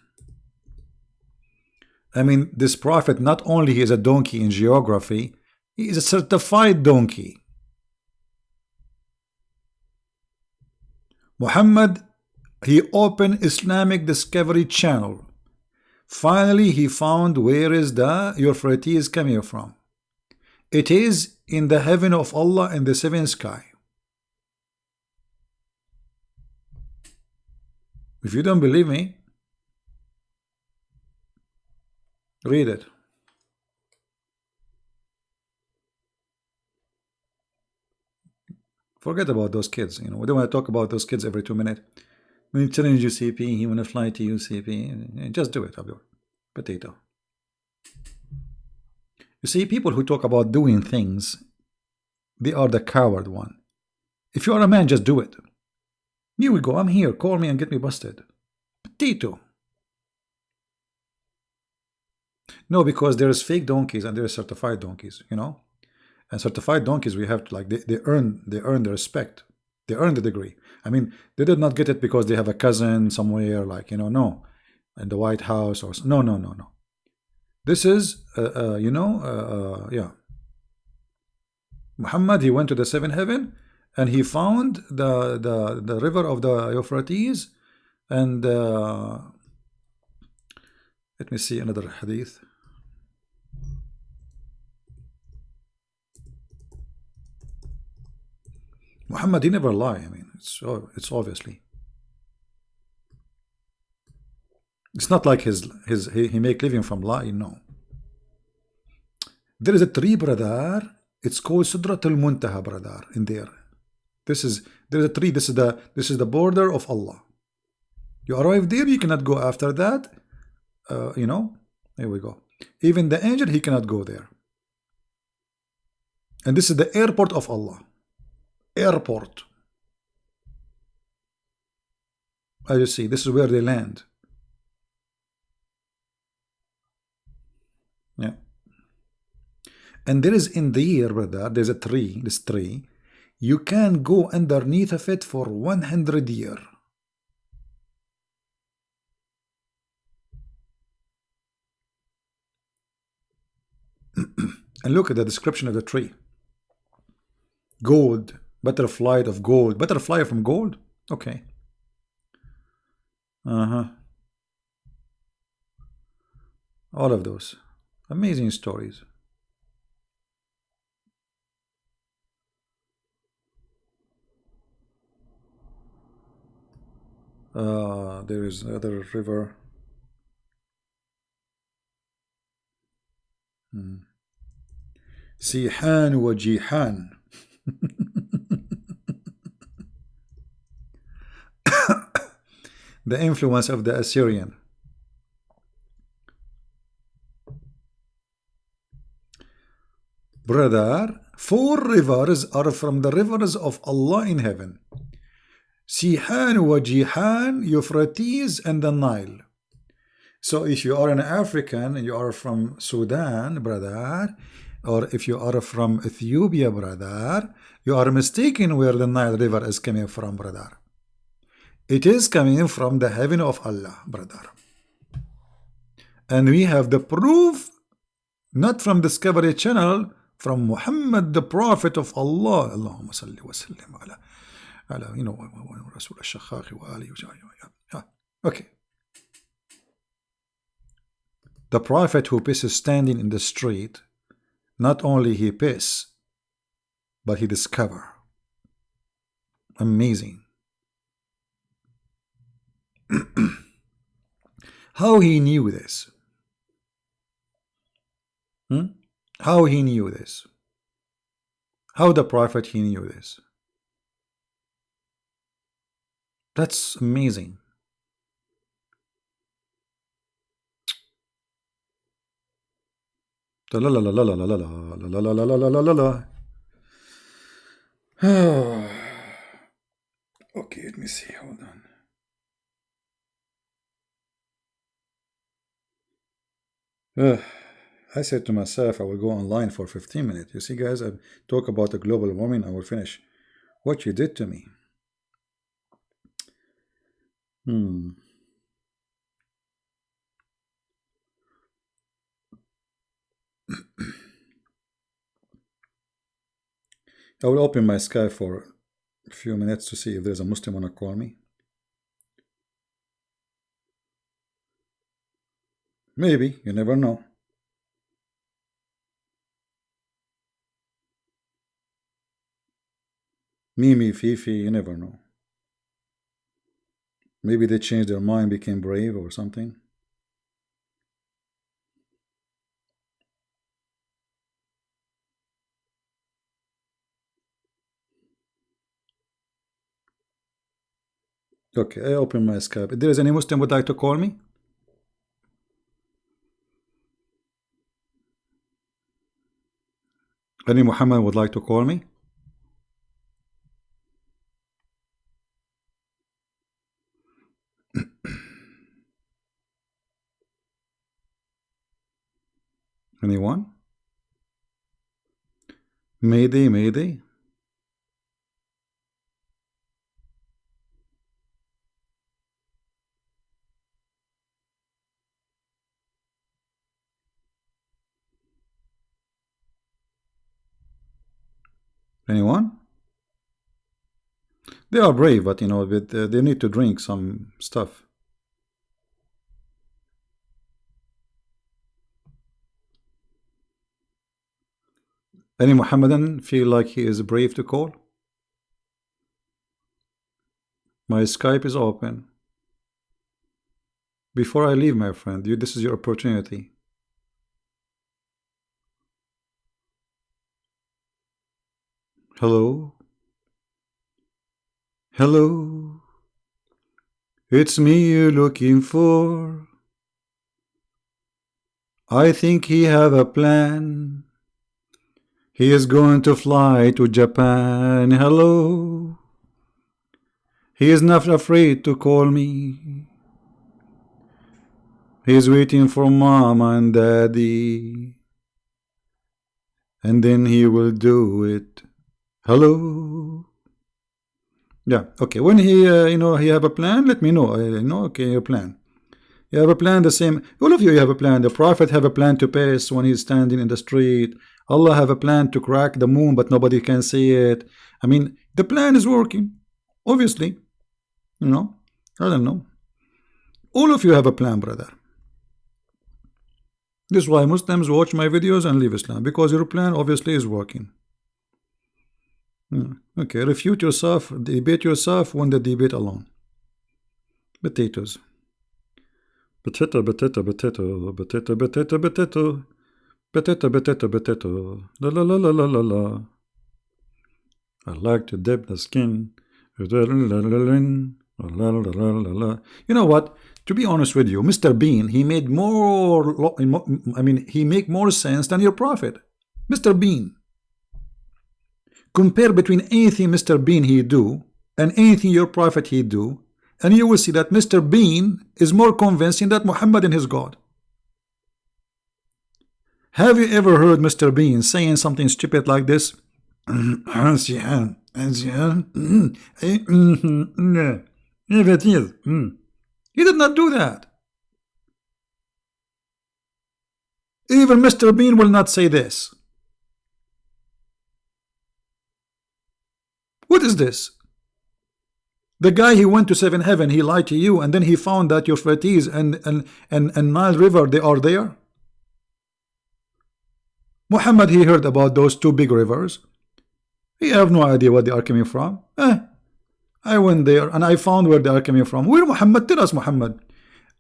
I mean, this prophet, not only he is a donkey in geography, he is a certified donkey. Muhammad, he opened Islamic Discovery Channel. Finally, he found where is the Euphrates coming from. It is in the heaven of Allah in the seventh sky. If you don't believe me, read it. Forget about those kids. You know, we don't want to talk about those kids every 2 minutes. When you challenge UCP, he want to fly to UCP. Just do it, Abdul. Potato. You see, people who talk about doing things, they are the coward one. If you are a man, just do it. Here we go. I'm here. Call me and get me busted. Potato. No, because there's fake donkeys and there's certified donkeys, you know. And certified donkeys, we have to, like, they earn the respect. They earn the degree. I mean, they did not get it because they have a cousin somewhere, like, you know, no, in the White House or no. This is, yeah. Muhammad, he went to the seventh heaven and he found the river of the Euphrates. And let me see another hadith. Muhammad, he never lie. I mean, it's obviously. It's not like he make living from lying. No. There is a tree, brother. It's called Sidrat al-Muntaha, brother. In there, there's a tree. This is the border of Allah. You arrive there, you cannot go after that. You know. Here we go. Even the angel, he cannot go there. And this is the airport of Allah. Airport. As you see, this is where they land. Yeah. And there is in there, brother, there's a tree, this tree. You can go underneath of it for 100 years. And look at the description of the tree. Gold, butterfly of gold. Butterfly from gold? Okay. All of those. Amazing stories. There is another river. Sihan wa Jihan. The influence of the Assyrian. Brother, 4 rivers are from the rivers of Allah in heaven. Sihan wa Jihan, Euphrates and the Nile. So if you are an African and you are from Sudan, brother, or if you are from Ethiopia, brother, you are mistaken where the Nile River is coming from, brother. It is coming from the heaven of Allah, brother. And we have the proof, not from Discovery Channel, from Muhammad, the Prophet of Allah. Allahumma salli wa sallim ala, you know, Rasul al-Shakhakhi wa alihi. Okay. The Prophet who pisses standing in the street, not only he piss, but he discover. Amazing. How he knew this? How he knew this? How the Prophet he knew this? That's amazing. La la la la la la la la la la la la la la. Okay, let me see. Hold on. I said to myself, I will go online for 15 minutes. You see, guys, I talk about the global warming. I will finish what you did to me. I will open my Skype for a few minutes to see if there's a Muslim wanna call me. Maybe, you never know. Mimi, Fifi, you never know. Maybe they changed their mind, became brave or something. Okay, I open my Skype. If there is any Muslim would like to call me? Any Muhammad would like to call me? Anyone? Mayday, Mayday. Anyone? They are brave, but you know, they need to drink some stuff. Any Muhammadan feel like he is brave to call? My Skype is open. Before I leave, my friend, this is your opportunity. Hello? Hello? It's me you're looking for. I think he have a plan. He is going to fly to Japan. Hello? He is not afraid to call me. He is waiting for Mama and Daddy. And then he will do it. Hello? Yeah, okay. When he, you know, he have a plan, let me know. I know, okay, your plan. You have a plan the same. All of you have a plan. The Prophet have a plan to pass when he's standing in the street, Allah have a plan to crack the moon, but nobody can see it. I mean, the plan is working, obviously. You know, I don't know. All of you have a plan, brother. This is why Muslims watch my videos and leave Islam, because your plan obviously is working. Okay, refute yourself, debate yourself, win the debate alone. Potatoes. Potato, potato, potato, potato, potato, potato. Potato, potato, potato. La la la la la la la. I like to dip the skin. La la la la la la. You know what? To be honest with you, Mr. Bean, he made more, I mean, he make more sense than your prophet. Mr. Bean. Compare between anything Mr. Bean he do and anything your prophet he do, and you will see that Mr. Bean is more convincing that Muhammad is his God. Have you ever heard Mr. Bean saying something stupid like this? He did not do that. Even Mr. Bean will not say this. What is this? The guy he went to seven heaven, he lied to you, and then he found that Euphrates and Nile River, they are there. Muhammad, he heard about those two big rivers. He have no idea what they are coming from. I went there and I found where they are coming from. Where Muhammad? Tell us, Muhammad.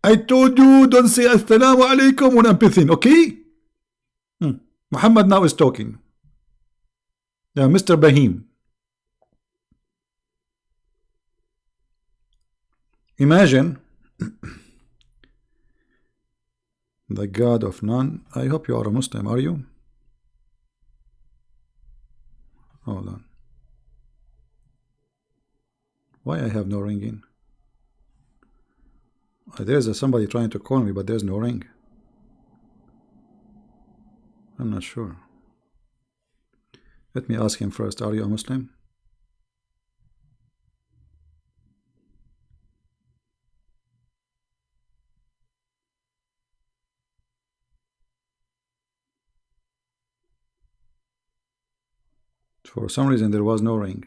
I told you don't say assalamu alaikum when I'm pissing, okay? Muhammad now is talking. Yeah, Mr. Bahim. Imagine the God of none. I hope you are a Muslim, are you? Hold on. Why I have no ringing? There's somebody trying to call me, but there's no ring. I'm not sure. Let me ask him first. Are you a Muslim? For some reason there was no ring,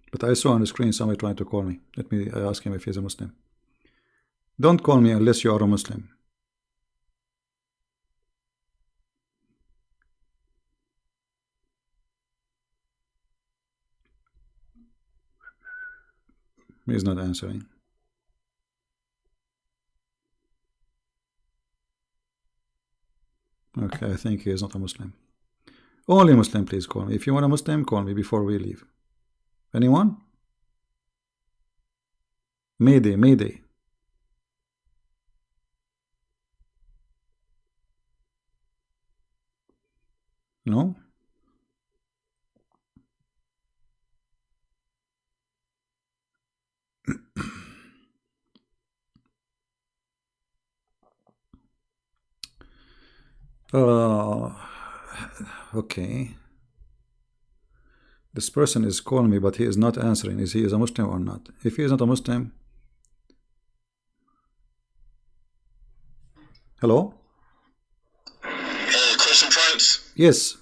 but I saw on the screen somebody trying to call me. Let me ask him if he's a Muslim. Don't call me unless you are a Muslim. He's not answering. Okay, I think he is not a Muslim. Only Muslim, please call me. If you want a Muslim, call me before we leave. Anyone? Mayday, Mayday. No? Okay. This person is calling me, but he is not answering. Is he a Muslim or not? If he is not a Muslim. Hello? Christian Prince? Yes.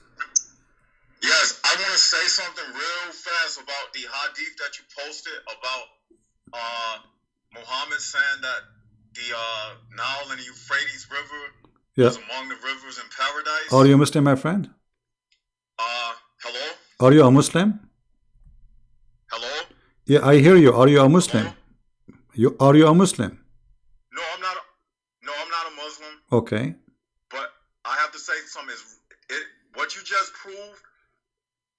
Yes, I want to say something real fast about the hadith that you posted about Muhammad saying that the Nile and the Euphrates River is among the rivers in paradise. Are you a Muslim, my friend? Hello? Are you a Muslim? Hello? Yeah, I hear you. Are you a Muslim? Are you a Muslim? No, I'm not. No, I'm not a Muslim. Okay. But I have to say something. What you just proved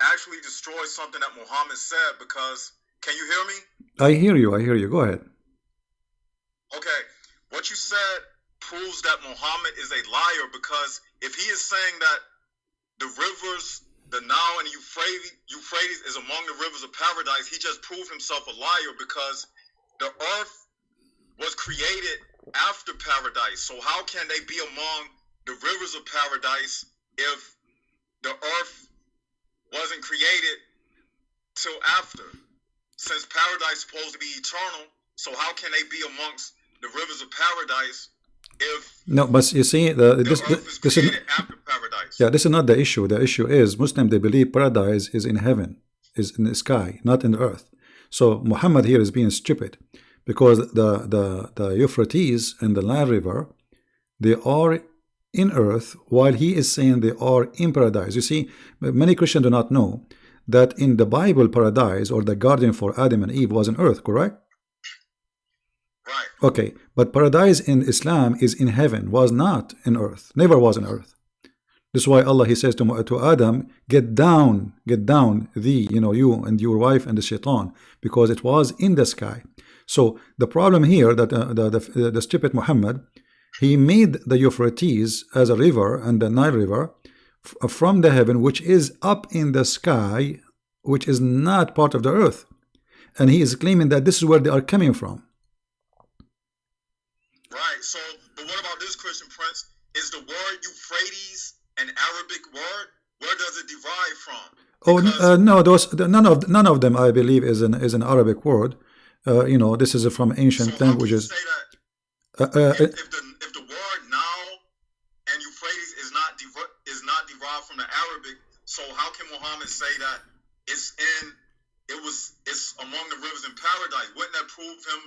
actually destroys something that Muhammad said. Because can you hear me? I hear you. I hear you. Go ahead. Okay. What you said proves that Muhammad is a liar, because if he is saying that the rivers, the Nile and Euphrates is among the rivers of paradise, he just proved himself a liar, because the earth was created after paradise. So how can they be among the rivers of paradise if the earth wasn't created till after? Since paradise is supposed to be eternal, so how can they be amongst the rivers of paradise if no? But you see, the earth is created after paradise? paradise. Yeah, this is not the issue. The issue is Muslim, they believe paradise is in heaven, is in the sky, not in the earth. So Muhammad here is being stupid because the Euphrates and the Nile River, they are in earth, while he is saying they are in paradise. You see, many Christians do not know that in the Bible, paradise or the garden for Adam and Eve was on earth, correct? Right. Okay, but paradise in Islam is in heaven, was not in earth, never was on earth. This is why Allah, he says to Adam, get down, thee, you and your wife and the shaitan, because it was in the sky. So the problem here that the stupid Muhammad, he made the Euphrates as a river and the Nile River from the heaven, which is up in the sky, which is not part of the earth. And he is claiming that this is where they are coming from. Right. So, but what about this, Christian Prince? Is the word Euphrates an Arabic word? Where does it derive from? Because No, none of them, I believe, is an Arabic word. This is from ancient so languages. If the word Nile and Euphrates is not derived from the Arabic, so how can Muhammad say that it's among the rivers in paradise? Wouldn't that prove him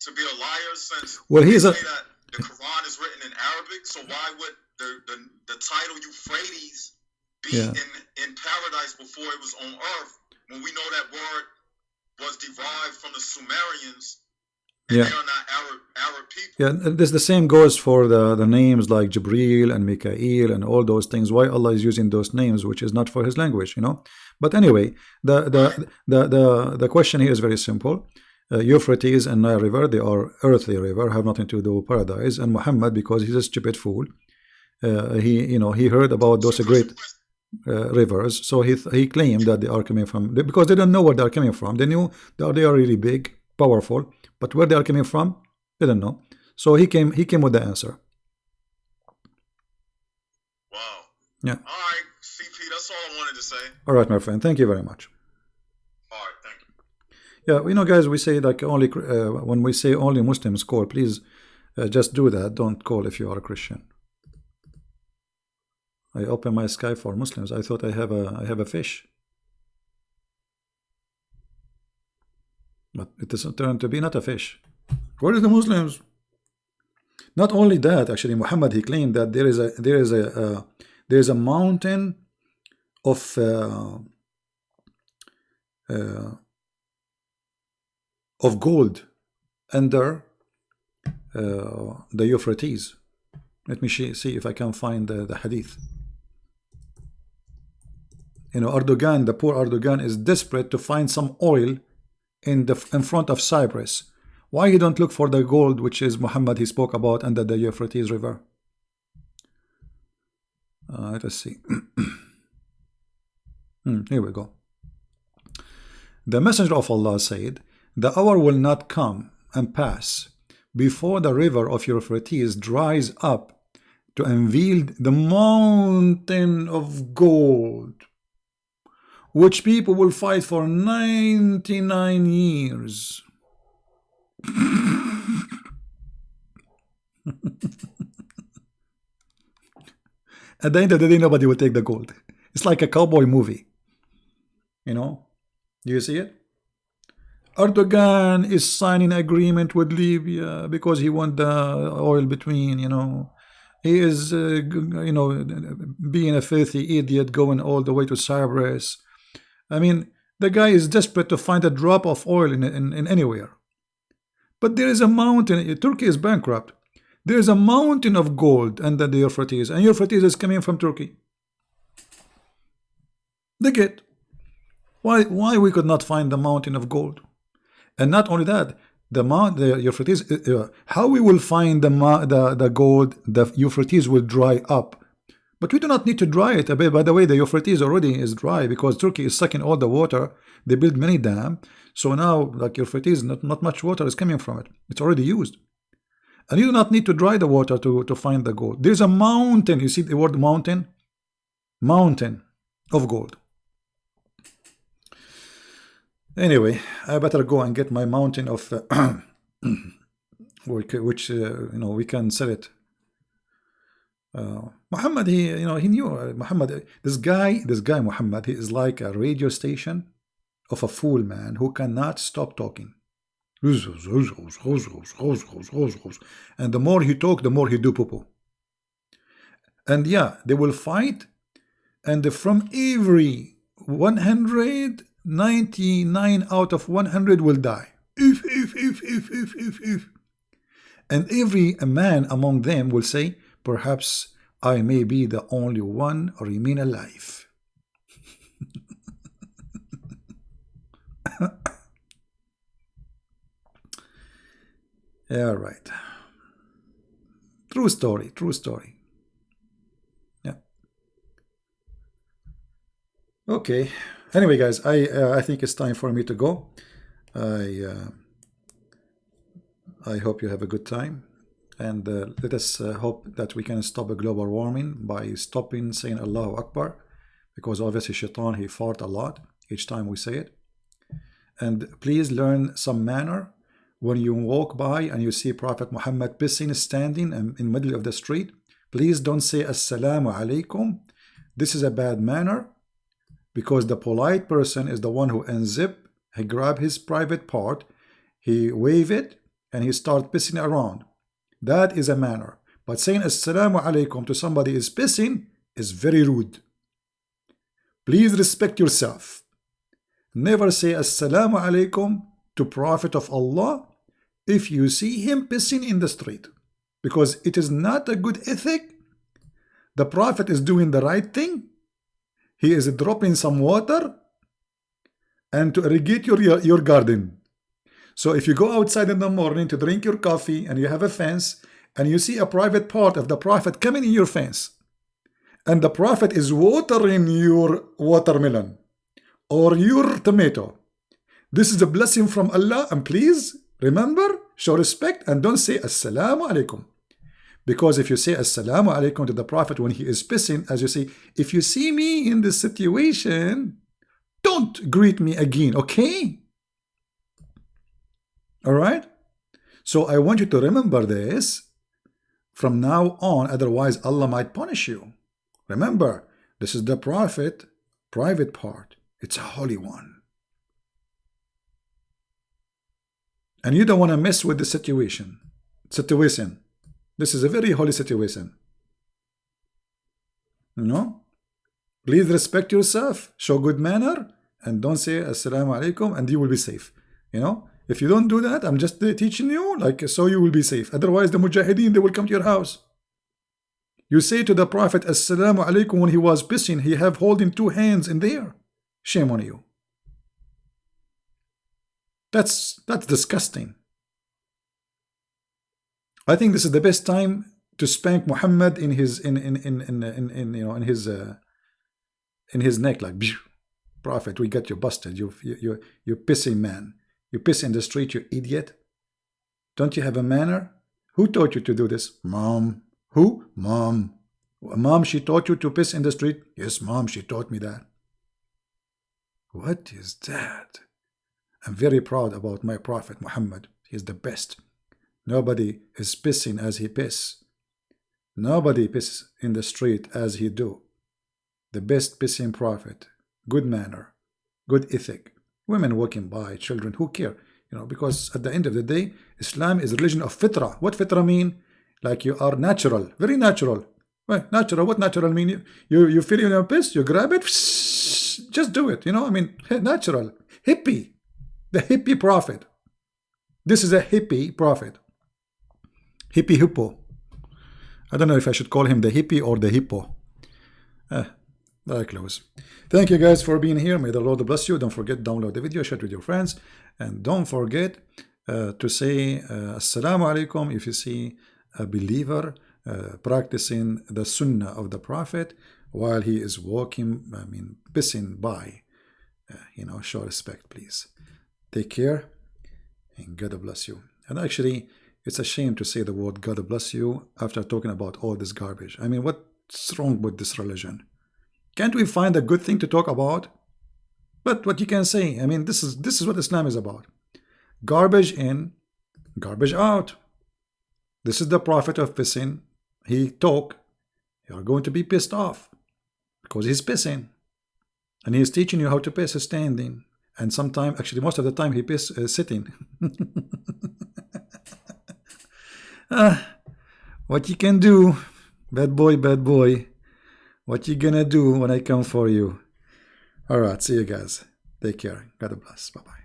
to be a liar, since they say that the Quran is written in Arabic? So why would the title Euphrates be in paradise before it was on earth, when we know that word was derived from the Sumerians? And they are not Arab people. Yeah, the same goes for the names like Jibril and Mikael and all those things. Why Allah is using those names, which is not for his language, But anyway, the question here is very simple. Euphrates and Nile River, they are earthly river, have nothing to do with paradise. And Muhammad, because he's a stupid fool, he heard about those great rivers, so he claimed that they are coming from, because they don't know where they are coming from. They knew that they are really big, powerful, but where they are coming from, they don't know. So he came with the answer. Wow. Yeah. All right, CP, that's all I wanted to say. All right, my friend. Thank you very much. All right, thank you. Yeah, guys, we say like only when we say only Muslims call, please just do that. Don't call if you are a Christian. I open my sky for Muslims. I thought I have a fish, but it doesn't turn to be not a fish. Where is the Muslims? Not only that, actually, Muhammad, he claimed that there is a mountain of gold under the Euphrates. Let me see if I can find the hadith. Erdogan, the poor Erdogan, is desperate to find some oil in front of Cyprus. Why he don't look for the gold, which is Muhammad he spoke about under the Euphrates River? Let us see. Here we go. The Messenger of Allah said, "The hour will not come and pass before the river of Euphrates dries up to unveil the mountain of gold, which people will fight for 99 years." At the end of the day, nobody will take the gold. It's like a cowboy movie. Do you see it? Erdogan is signing agreement with Libya because he wants the oil between, He is, being a filthy idiot, going all the way to Cyprus. I mean, the guy is desperate to find a drop of oil in anywhere. But there is a mountain. Turkey is bankrupt. There is a mountain of gold under the Euphrates, and Euphrates is coming from Turkey. Dig it. Why we could not find the mountain of gold? And not only that, the Euphrates. How we will find the gold? The Euphrates will dry up, but we do not need to dry it. By the way, the Euphrates already is dry because Turkey is sucking all the water. They build many dams, so now like Euphrates, not much water is coming from it. It's already used. And you do not need to dry the water to find the gold. There's a mountain. You see the word mountain? Mountain of gold. Anyway, I better go and get my mountain of which we can sell it Muhammad, he knew Muhammad. This guy Muhammad, he is like a radio station of a fool man who cannot stop talking. And the more he talk, the more he do poo-poo. And yeah, they will fight, and from every 199 out of 100 will die. If. And every man among them will say, perhaps I may be the only one remain alive. Yeah, right. True story, true story. Yeah. Okay. Anyway, guys, I think it's time for me to go. I hope you have a good time, and let us hope that we can stop global warming by stopping saying Allahu Akbar, because obviously Shaitan, he fought a lot each time we say it. And please learn some manner. When you walk by and you see Prophet Muhammad pissing standing in the middle of the street, please don't say Assalamu alaikum. This is a bad manner, because the polite person is the one who unzip, he grab his private part, he wave it, and he start pissing around. That is a manner. But saying Assalamu alaikum to somebody is pissing is very rude. Please respect yourself. Never say Assalamu alaikum to Prophet of Allah if you see him pissing in the street, because it is not a good ethic. The Prophet is doing the right thing. He is dropping some water and to irrigate your garden. So if you go outside in the morning to drink your coffee and you have a fence and you see a private part of the Prophet coming in your fence, and the Prophet is watering your watermelon or your tomato, this is a blessing from Allah, and please remember, show respect and don't say Assalamu alaikum. Because if you say Assalamu alaikum to the Prophet when he is pissing, as you say, if you see me in this situation, don't greet me again, okay? All right? So I want you to remember this from now on, otherwise Allah might punish you. Remember, this is the Prophet private part. It's a holy one. And you don't want to mess with the situation. This is a very holy situation. You know? Please respect yourself, show good manner, and don't say Assalamu alaikum, and you will be safe. You know? If you don't do that, I'm just teaching you, like, so you will be safe. Otherwise, the Mujahideen, they will come to your house. You say to the Prophet Assalamu alaikum when he was pissing, he have holding two hands in there. Shame on you. That's disgusting. I think this is the best time to spank Muhammad in his in his neck, like, Prophet, we got you busted. You pissing man. You piss in the street, you idiot. Don't you have a manner? Who taught you to do this? Mom. Who? Mom. Mom, she taught you to piss in the street? Yes, Mom, she taught me that. What is that? I'm very proud about my Prophet Muhammad. He's the best. Nobody is pissing as he piss. Nobody pisses in the street as he do. The best pissing Prophet. Good manner. Good ethic. Women walking by, children, who care? You know, because at the end of the day, Islam is a religion of fitrah. What fitrah mean? Like you are natural. Very natural. Well, natural. What natural mean? You feel in a piss, you grab it, just do it. You know, I mean, natural. Hippie. The hippie Prophet. This is a hippie Prophet. Hippie hippo. I don't know if I should call him the hippie or the hippo. Very close. Thank you guys for being here. May the Lord bless you. Don't forget to download the video, share it with your friends, and don't forget to say Assalamu alaikum if you see a believer practicing the sunnah of the Prophet while he is walking, pissing by. Show respect, please. Take care, and God bless you. And actually, it's a shame to say the word God bless you after talking about all this garbage. I mean, what's wrong with this religion? Can't we find a good thing to talk about? But what you can say, I mean, this is what Islam is about. Garbage in, garbage out. This is the Prophet of pissing. He talk, You are going to be pissed off because he's pissing. And he's teaching you how to piss standing. And sometimes, actually most of the time, he piss sitting. What you can do, bad boy. What you gonna do when I come for you? Alright, see you guys. Take care. God bless. Bye-bye.